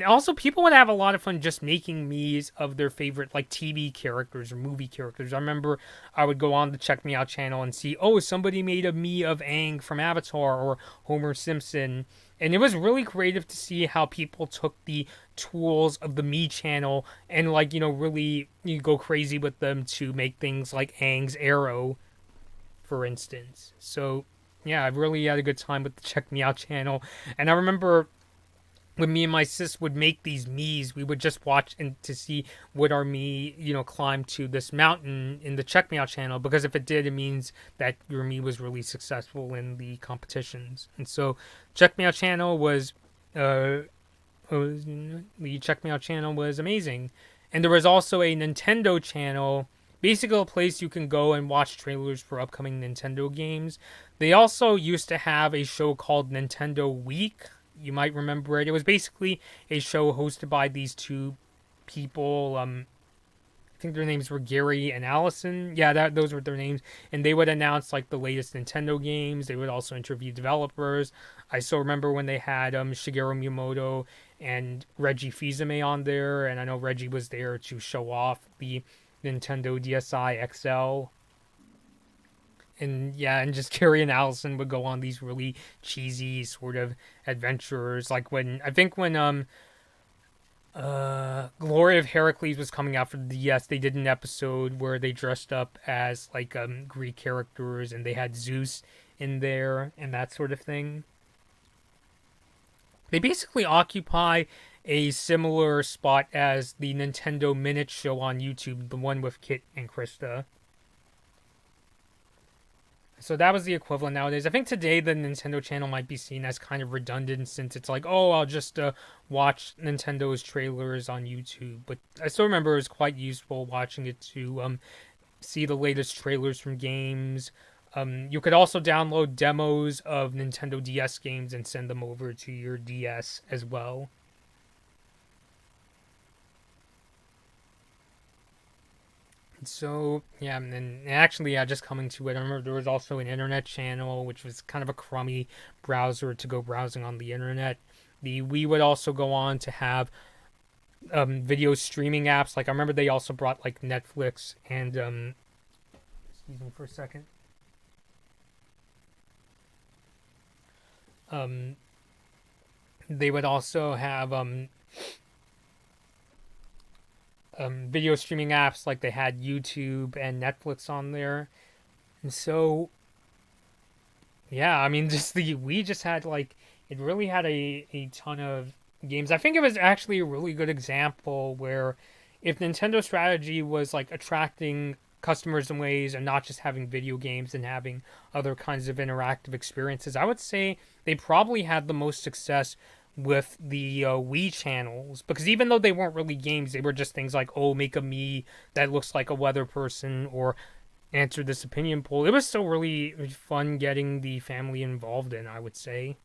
also people would have a lot of fun just making me's of their favorite like TV characters or movie characters. I remember I would go on the Check Me Out channel and see, oh, somebody made a me of Aang from Avatar or Homer Simpson. And it was really creative to see how people took the tools of the Me channel and like, really go crazy with them to make things like Aang's arrow, for instance. So yeah, I really had a good time with the Check Me Out channel. And I remember when me and my sis would make these me's, we would just watch and to see would our me, climb to this mountain in the Check Me Out channel, because if it did, it means that your me was really successful in the competitions. And so, Check Me Out channel the Check Me Out channel was amazing. And there was also a Nintendo channel, basically a place you can go and watch trailers for upcoming Nintendo games. They also used to have a show called Nintendo Week. You might remember it. It was basically a show hosted by these two people. I think their names were Gary and Allison. Yeah, those were their names. And they would announce like the latest Nintendo games. They would also interview developers. I still remember when they had Shigeru Miyamoto and Reggie Fils-Aimé on there. And I know Reggie was there to show off the Nintendo DSi XL. And yeah, and just Carrie and Allison would go on these really cheesy sort of adventures. Like when Glory of Heracles was coming out for the DS, they did an episode where they dressed up as like Greek characters and they had Zeus in there and that sort of thing. They basically occupy a similar spot as the Nintendo Minute Show on YouTube, the one with Kit and Krista. So that was the equivalent nowadays. I think today the Nintendo channel might be seen as kind of redundant, since it's like, oh, I'll just watch Nintendo's trailers on YouTube. But I still remember it was quite useful watching it to see the latest trailers from games, You could also download demos of Nintendo DS games and send them over to your DS as well. So yeah, and actually, yeah, just coming to it, I remember there was also an internet channel, which was kind of a crummy browser to go browsing on the internet. The Wii would also go on to have video streaming apps. Like I remember they also brought like Netflix and excuse me for a second. Um, they would also have video streaming apps like they had YouTube and Netflix on there. And so yeah, I mean, just the we just had like it really had a ton of games. I think it was actually a really good example where if Nintendo's strategy was like attracting customers in ways and not just having video games and having other kinds of interactive experiences, I would say they probably had the most success with the Wii channels because even though they weren't really games, they were just things like, oh, make a me that looks like a weather person or answer this opinion poll. It was still really fun getting the family involved in, I would say.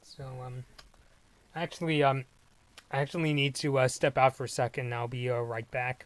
So actually I actually need to step out for a second. I'll be right back.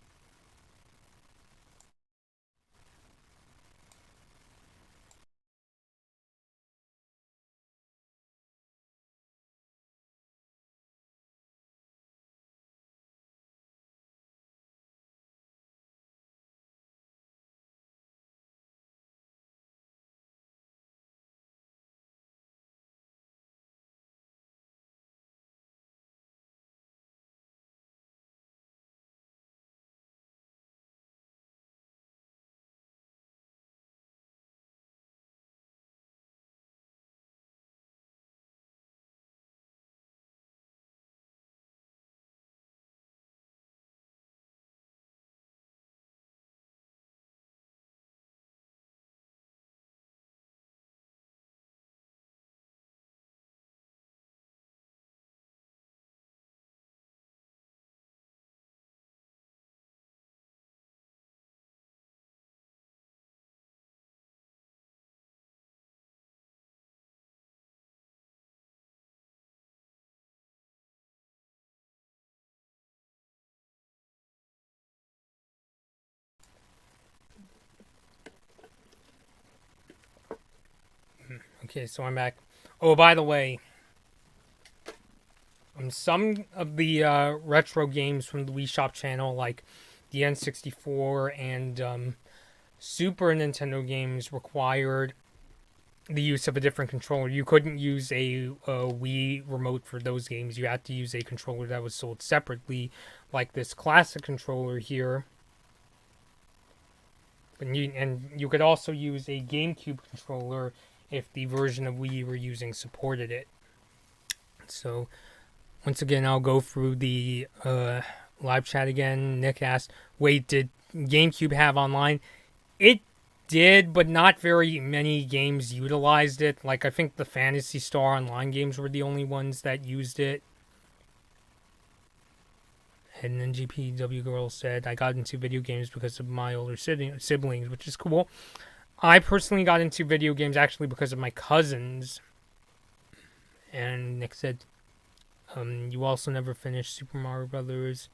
Okay, so I'm back. Oh, by the way, some of the retro games from the Wii Shop Channel, like the N64 and Super Nintendo games, required the use of a different controller. You couldn't use a Wii remote for those games. You had to use a controller that was sold separately, like this classic controller here. And you could also use a GameCube controller if the version of Wii you were using supported it. So once again, I'll go through the live chat again. Nick asked, "Wait, did GameCube have online?" It did, but not very many games utilized it. Like I think the Phantasy Star Online games were the only ones that used it. And then GPW Girl said, "I got into video games because of my older siblings, which is cool. I personally got into video games actually because of my cousins." And Nick said, "You also never finished Super Mario Brothers."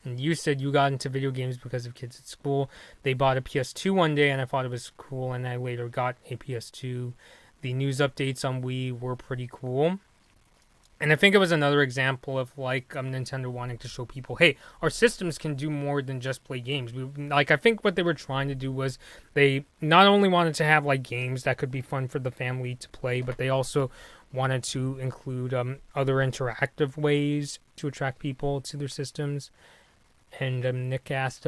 And you said you got into video games because of kids at school. They bought a PS2 one day, and I thought it was cool, and I later got a PS2. The news updates on Wii were pretty cool. And I think it was another example of like Nintendo wanting to show people, hey, our systems can do more than just play games. I think what they were trying to do was they not only wanted to have like games that could be fun for the family to play, but they also wanted to include other interactive ways to attract people to their systems. And Nick asked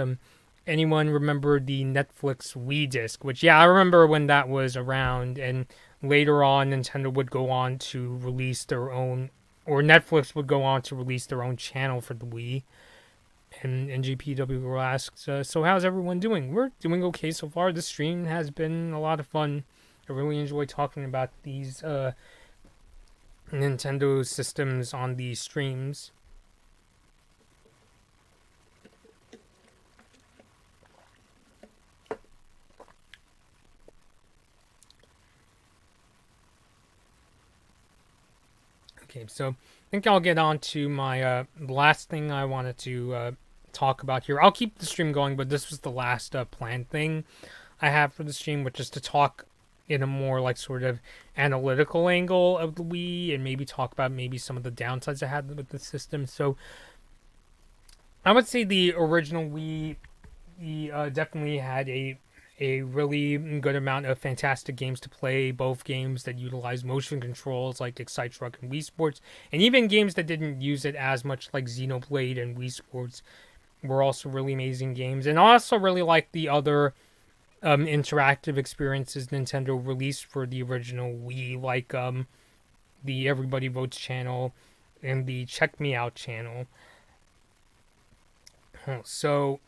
anyone remember the Netflix Wii disc? Which, yeah, I remember when that was around. And later on, Nintendo would go on to release their own, or Netflix would go on to release their own channel for the Wii. And GPW asks, so how's everyone doing? We're doing okay so far. This stream has been a lot of fun. I really enjoy talking about these Nintendo systems on these streams. Okay, so I think I'll get on to my last thing I wanted to talk about here. I'll keep the stream going, but this was the last planned thing I have for the stream, which is to talk in a more like sort of analytical angle of the Wii and maybe talk about maybe some of the downsides I had with the system. So I would say the original Wii definitely had a really good amount of fantastic games to play, both games that utilize motion controls like Excite Truck and Wii Sports, and even games that didn't use it as much like Xenoblade and Wii Sports were also really amazing games. And I also really like the other interactive experiences Nintendo released for the original Wii, like the Everybody Votes channel and the Check Me Out channel. So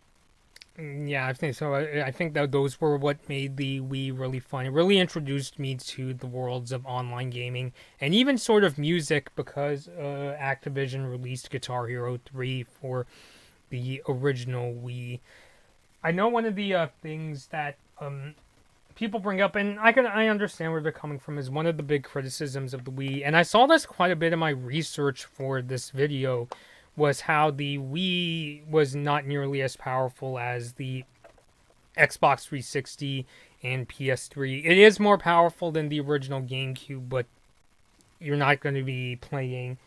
yeah, I think so. I think that those were what made the Wii really fun. It really introduced me to the worlds of online gaming and even sort of music because Activision released Guitar Hero 3 for the original Wii. I know one of the things that people bring up, and I understand where they're coming from, is one of the big criticisms of the Wii, and I saw this quite a bit in my research for this video, was how the Wii was not nearly as powerful as the Xbox 360 and PS3. It is more powerful than the original GameCube, but you're not going to be playing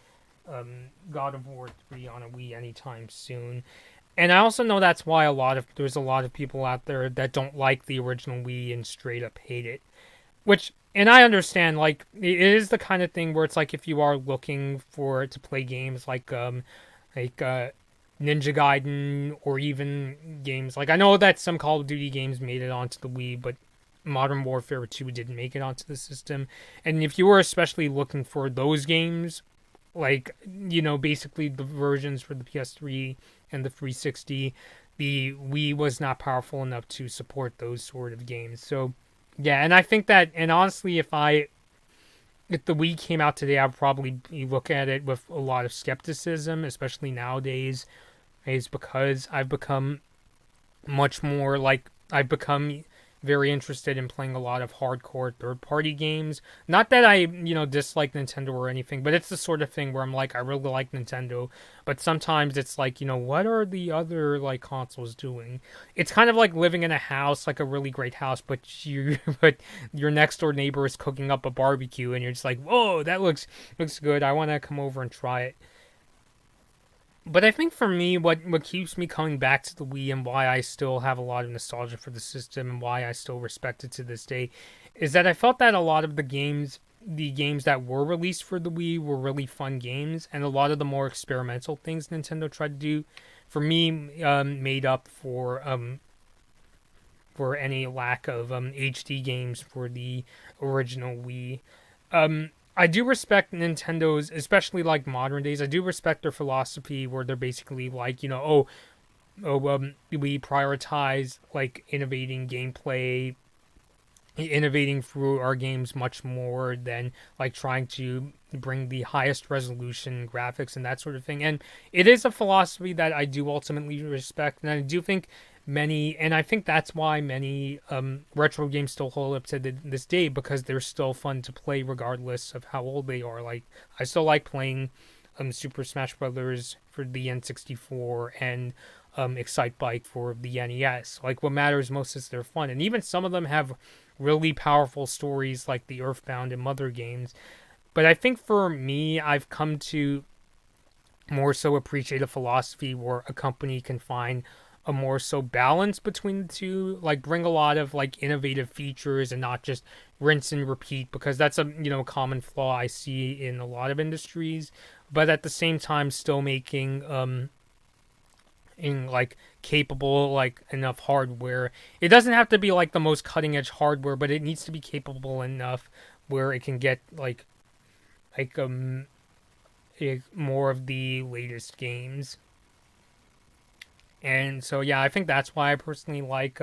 God of War 3 on a Wii anytime soon. And I also know that's why there's a lot of people out there that don't like the original Wii and straight up hate it. And I understand, like, it is the kind of thing where it's like if you are looking to play games like Ninja Gaiden, or even games like, I know that some Call of Duty games made it onto the Wii, but Modern Warfare 2 didn't make it onto the system. And if you were especially looking for those games, like, basically the versions for the PS3 and the 360, the Wii was not powerful enough to support those sort of games. So, yeah, and I think that, and honestly, if the Wii came out today, I'd probably look at it with a lot of skepticism, especially nowadays, is because I've become very interested in playing a lot of hardcore third-party games. Not that I, dislike Nintendo or anything, but it's the sort of thing where I'm like, I really like Nintendo, but sometimes it's like, what are the other, like, consoles doing? It's kind of like living in a house, like a really great house, but your next-door neighbor is cooking up a barbecue, and you're just like, whoa, that looks good, I want to come over and try it. But I think for me, what keeps me coming back to the Wii and why I still have a lot of nostalgia for the system and why I still respect it to this day, is that I felt that a lot of the games that were released for the Wii were really fun games, and a lot of the more experimental things Nintendo tried to do, for me, made up for any lack of HD games for the original Wii. I do respect Nintendo's, especially like modern days. I do respect their philosophy where they're basically like, we prioritize like innovating gameplay, innovating through our games much more than like trying to bring the highest resolution graphics and that sort of thing. And it is a philosophy that I do ultimately respect, and I do think I think that's why many retro games still hold up to this day, because they're still fun to play regardless of how old they are. Like, I still like playing Super Smash Brothers for the N64 and Excite Bike for the NES. Like, what matters most is they're fun, and even some of them have really powerful stories like the Earthbound and Mother games. But I think for me, I've come to more so appreciate a philosophy where a company can find a more so balance between the two, like bring a lot of like innovative features and not just rinse and repeat, because that's a common flaw I see in a lot of industries, but at the same time still making in like capable like enough hardware. It doesn't have to be like the most cutting edge hardware, but it needs to be capable enough where it can get like more of the latest games. And so, yeah, I think that's why I personally like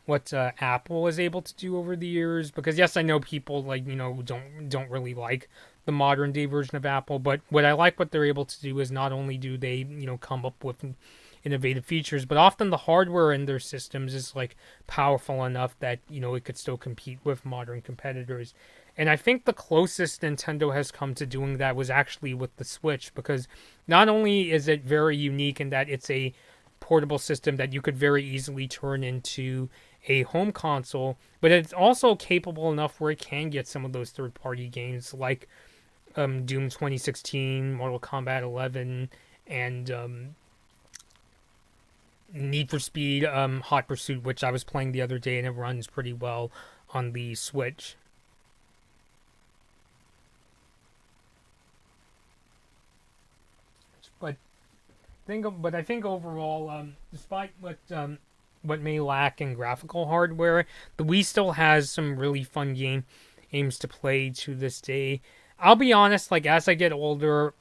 what Apple is able to do over the years. Because yes, I know people like don't really like the modern day version of Apple, but what I like what they're able to do is not only do they come up with innovative features, but often the hardware in their systems is like powerful enough that it could still compete with modern competitors. And I think the closest Nintendo has come to doing that was actually with the Switch, because not only is it very unique in that it's a portable system that you could very easily turn into a home console, but it's also capable enough where it can get some of those third-party games like Doom 2016, Mortal Kombat 11, and Need for Speed Hot Pursuit, which I was playing the other day and it runs pretty well on the Switch. But I think overall, despite what may lack in graphical hardware, the Wii still has some really fun games to play to this day. I'll be honest, like as I get older,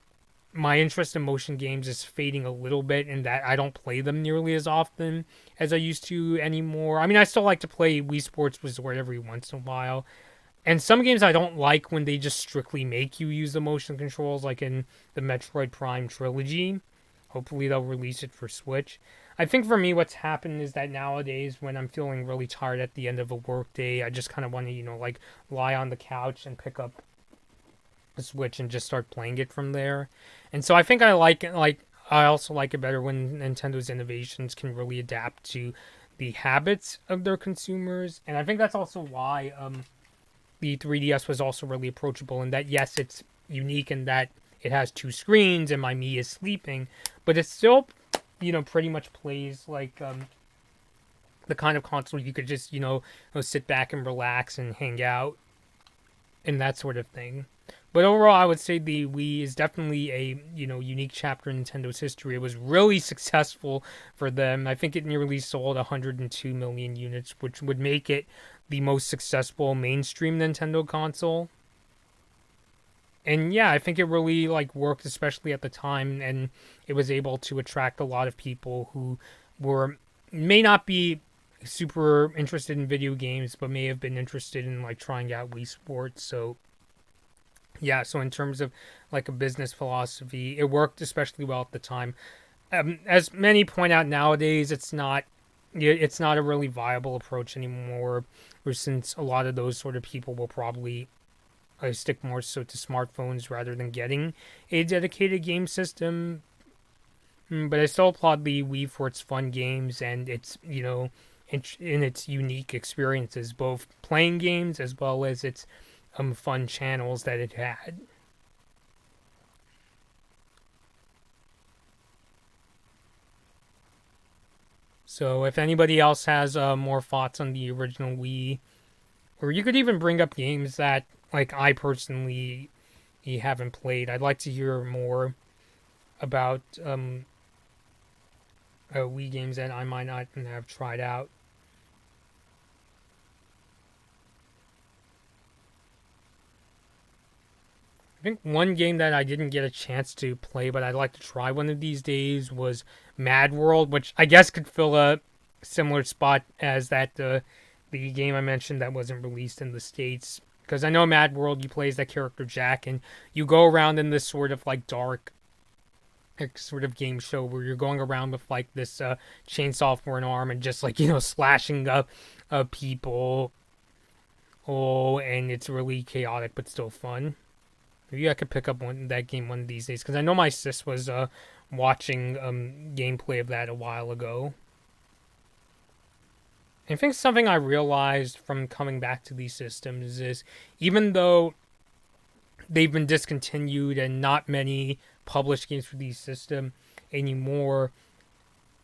my interest in motion games is fading a little bit in that I don't play them nearly as often as I used to anymore. I mean, I still like to play Wii Sports Resort every once in a while. And some games I don't like when they just strictly make you use the motion controls, like in the Metroid Prime trilogy. Hopefully they'll release it for Switch. I think for me what's happened is that nowadays when I'm feeling really tired at the end of a work day, I just kind of want to, like lie on the couch and pick up the Switch and just start playing it from there. And so I think I like it, I also like it better when Nintendo's innovations can really adapt to the habits of their consumers. And I think that's also why the 3DS was also really approachable in that, yes, it's unique in that it has two screens and my Mii is sleeping, but it still, pretty much plays like the kind of console you could just, sit back and relax and hang out and that sort of thing. But overall, I would say the Wii is definitely a, unique chapter in Nintendo's history. It was really successful for them. I think it nearly sold 102 million units, which would make it the most successful mainstream Nintendo console. And yeah, I think it really worked, especially at the time, and it was able to attract a lot of people who may not be super interested in video games, but may have been interested in trying out Wii Sports. So yeah, so in terms of a business philosophy, it worked especially well at the time. As many point out nowadays, it's not a really viable approach anymore, or since a lot of those sort of people will probably stick more so to smartphones rather than getting a dedicated game system. But I still applaud the Wii for its fun games and its, in its unique experiences, both playing games as well as its fun channels that it had. So if anybody else has more thoughts on the original Wii, or you could even bring up games that I personally haven't played, I'd like to hear more about Wii games that I might not have tried out. I think one game that I didn't get a chance to play, but I'd like to try one of these days, was Mad World, which I guess could fill a similar spot as the game I mentioned that wasn't released in the States. Because I know Mad World, you play as that character Jack, and you go around in this sort of dark sort of game show where you're going around with this chainsaw for an arm and just slashing up people. Oh, and it's really chaotic but still fun. Maybe I could pick up that game one of these days, because I know my sis was watching gameplay of that a while ago. I think something I realized from coming back to these systems is, even though they've been discontinued and not many published games for these system anymore,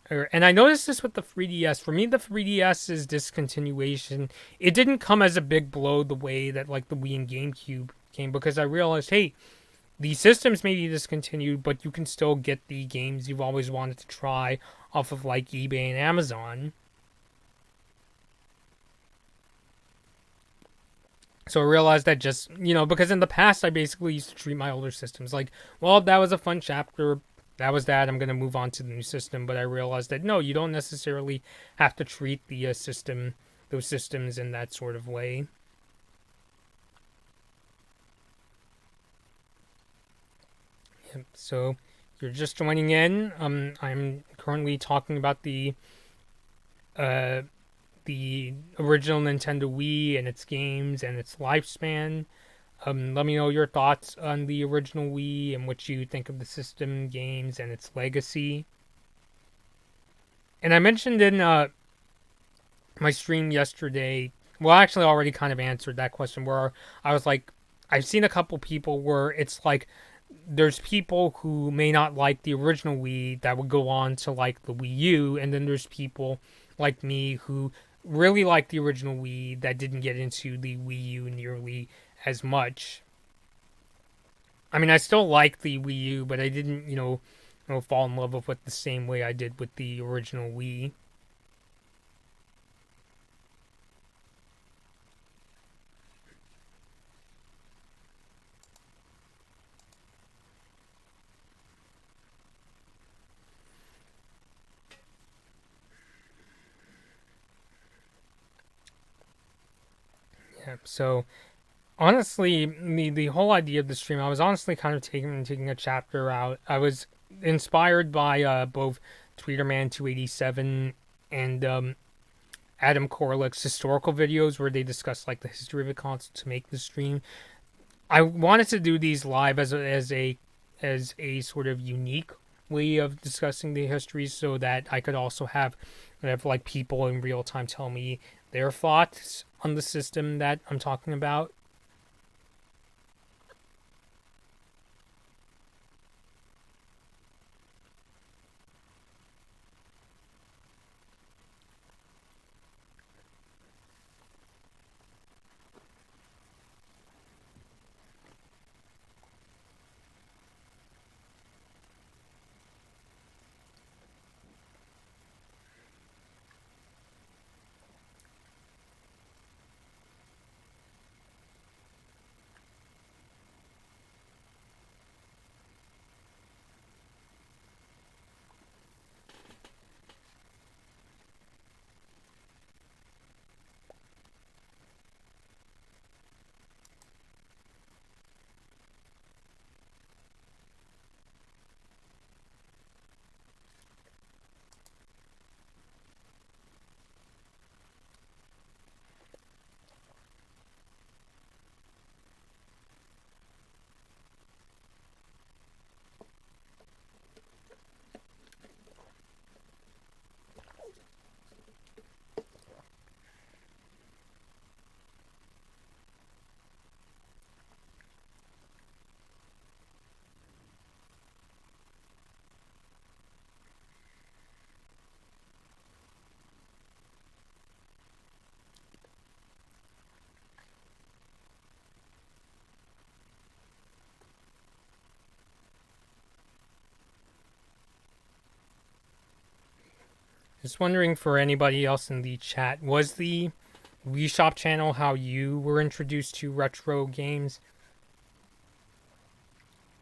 and I noticed this with the 3DS. For me, the 3DS's discontinuation, it didn't come as a big blow the way that the Wii and GameCube came, because I realized, hey, the systems may be discontinued, but you can still get the games you've always wanted to try off of eBay and Amazon. So I realized that just, because in the past I basically used to treat my older systems well, that was a fun chapter, that was that, I'm going to move on to the new system. But I realized that no, you don't necessarily have to treat those systems in that sort of way. So if you're just joining in, I'm currently talking about the the original Nintendo Wii and its games and its lifespan. Let me know your thoughts on the original Wii and what you think of the system, games, and its legacy. And I mentioned in my stream yesterday, well, I actually already kind of answered that question where I was like, I've seen a couple people where it's like there's people who may not like the original Wii that would go on to like the Wii U, and then there's people like me who really like the original Wii that didn't get into the Wii U nearly as much. I mean, I still like the Wii U, but I didn't, fall in love with it the same way I did with the original Wii. Yeah, so honestly, the whole idea of the stream, I was honestly kind of taking a chapter out. I was inspired by both Tweeterman287 and Adam Korlick's historical videos where they discuss like the history of the console to make the stream. I wanted to do these live as a sort of unique way of discussing the history, so that I could also have like people in real time tell me their thoughts on the system that I'm talking about. Just wondering for anybody else in the chat, was the Wii Shop Channel how you were introduced to retro games?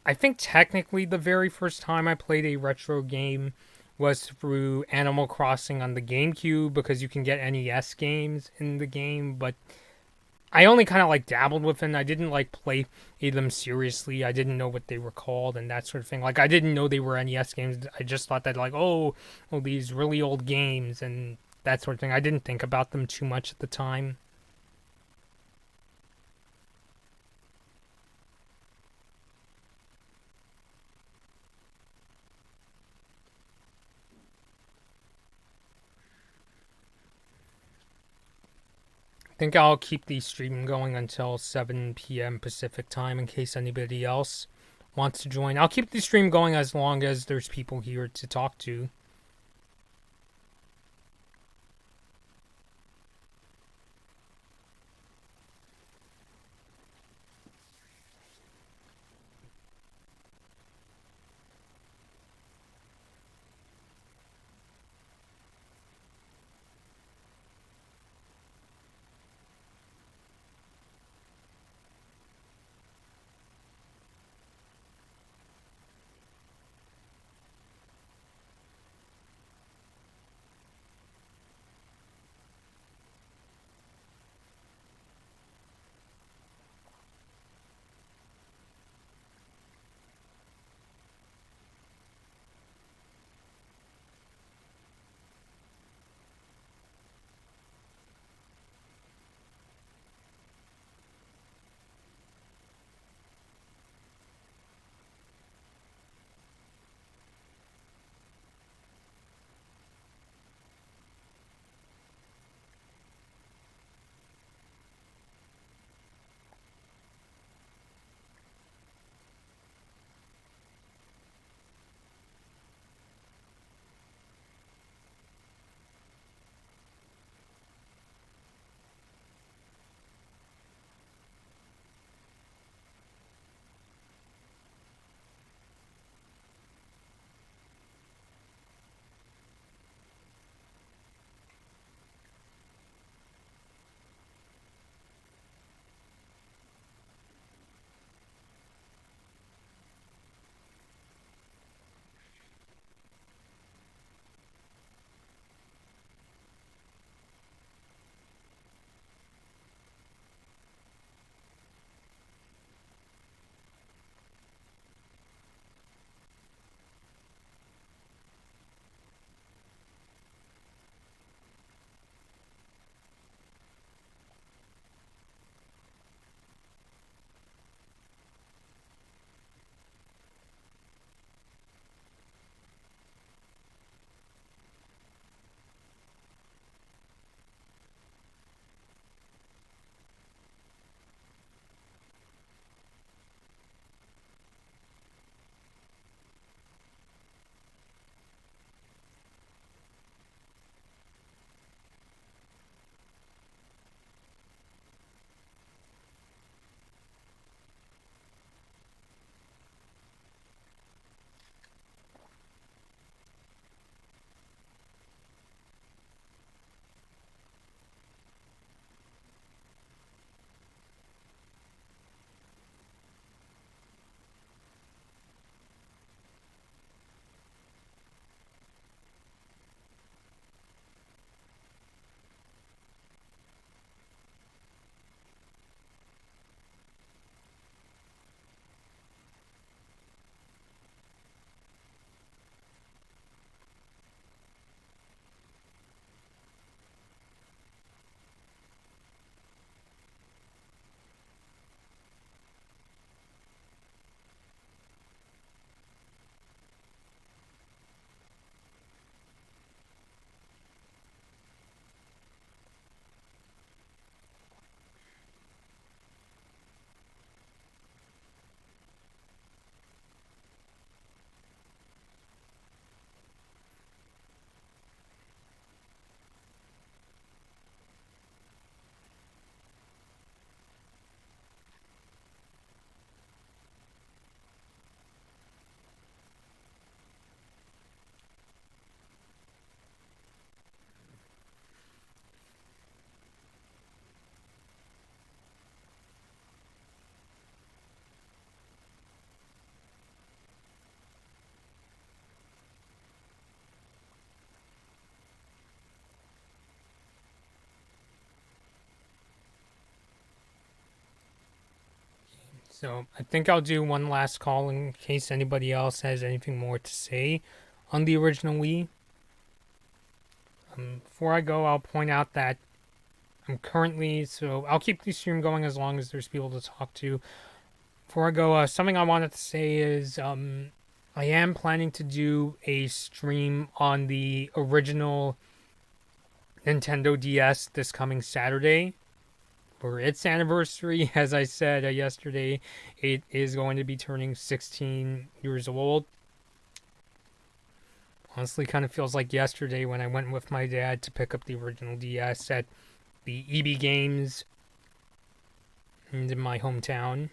I think technically the very first time I played a retro game was through Animal Crossing on the GameCube, because you can get NES games in the game, but I only kind of like dabbled with them. I didn't like play them seriously. I didn't know what they were called and that sort of thing. Like I didn't know they were NES games. I just thought that like, oh, these really old games and that sort of thing. I didn't think about them too much at the time. I think I'll keep the stream going until 7 p.m. Pacific time in case anybody else wants to join. I'll keep the stream going as long as there's people here to talk to. So I think I'll do one last call in case anybody else has anything more to say on the original Wii. Before I go, I'll point out that I'm currently, so I'll keep the stream going as long as there's people to talk to. Before I go, something I wanted to say is I am planning to do a stream on the original Nintendo DS this coming Saturday for its anniversary. As I said yesterday, it is going to be turning 16 years old. Honestly, kind of feels like yesterday when I went with my dad to pick up the original DS at the EB Games in my hometown.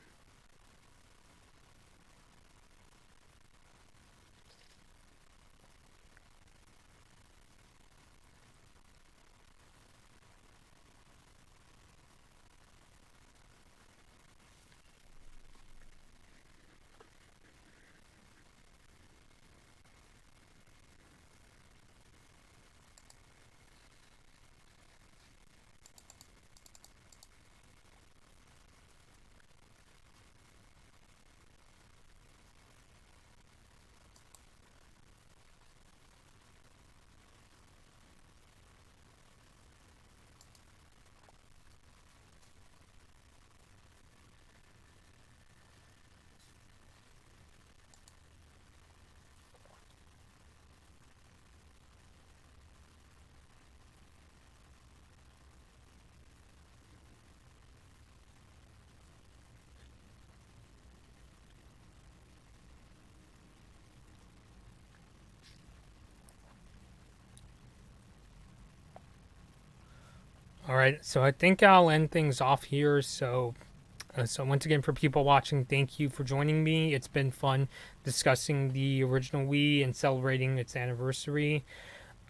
All right, so I think I'll end things off here. So once again, for people watching, thank you for joining me. It's been fun discussing the original Wii and celebrating its anniversary.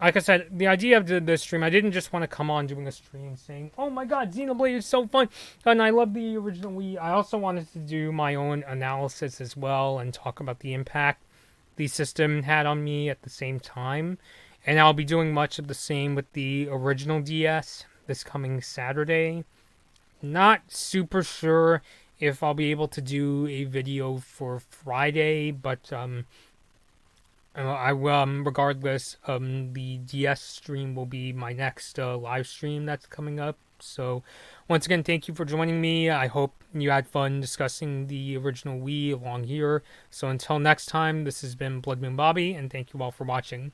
Like I said, the idea of the stream, I didn't just want to come on doing a stream saying, "Oh my God, Xenoblade is so fun," and I love the original Wii. I also wanted to do my own analysis as well and talk about the impact the system had on me at the same time. And I'll be doing much of the same with the original DS this coming Saturday. Not super sure if I'll be able to do a video for Friday, but regardless, the DS stream will be my next live stream that's coming up. So once again, thank you for joining me. I hope you had fun discussing the original Wii along here. So until next time, this has been Blood Moon Bobby, and thank you all for watching.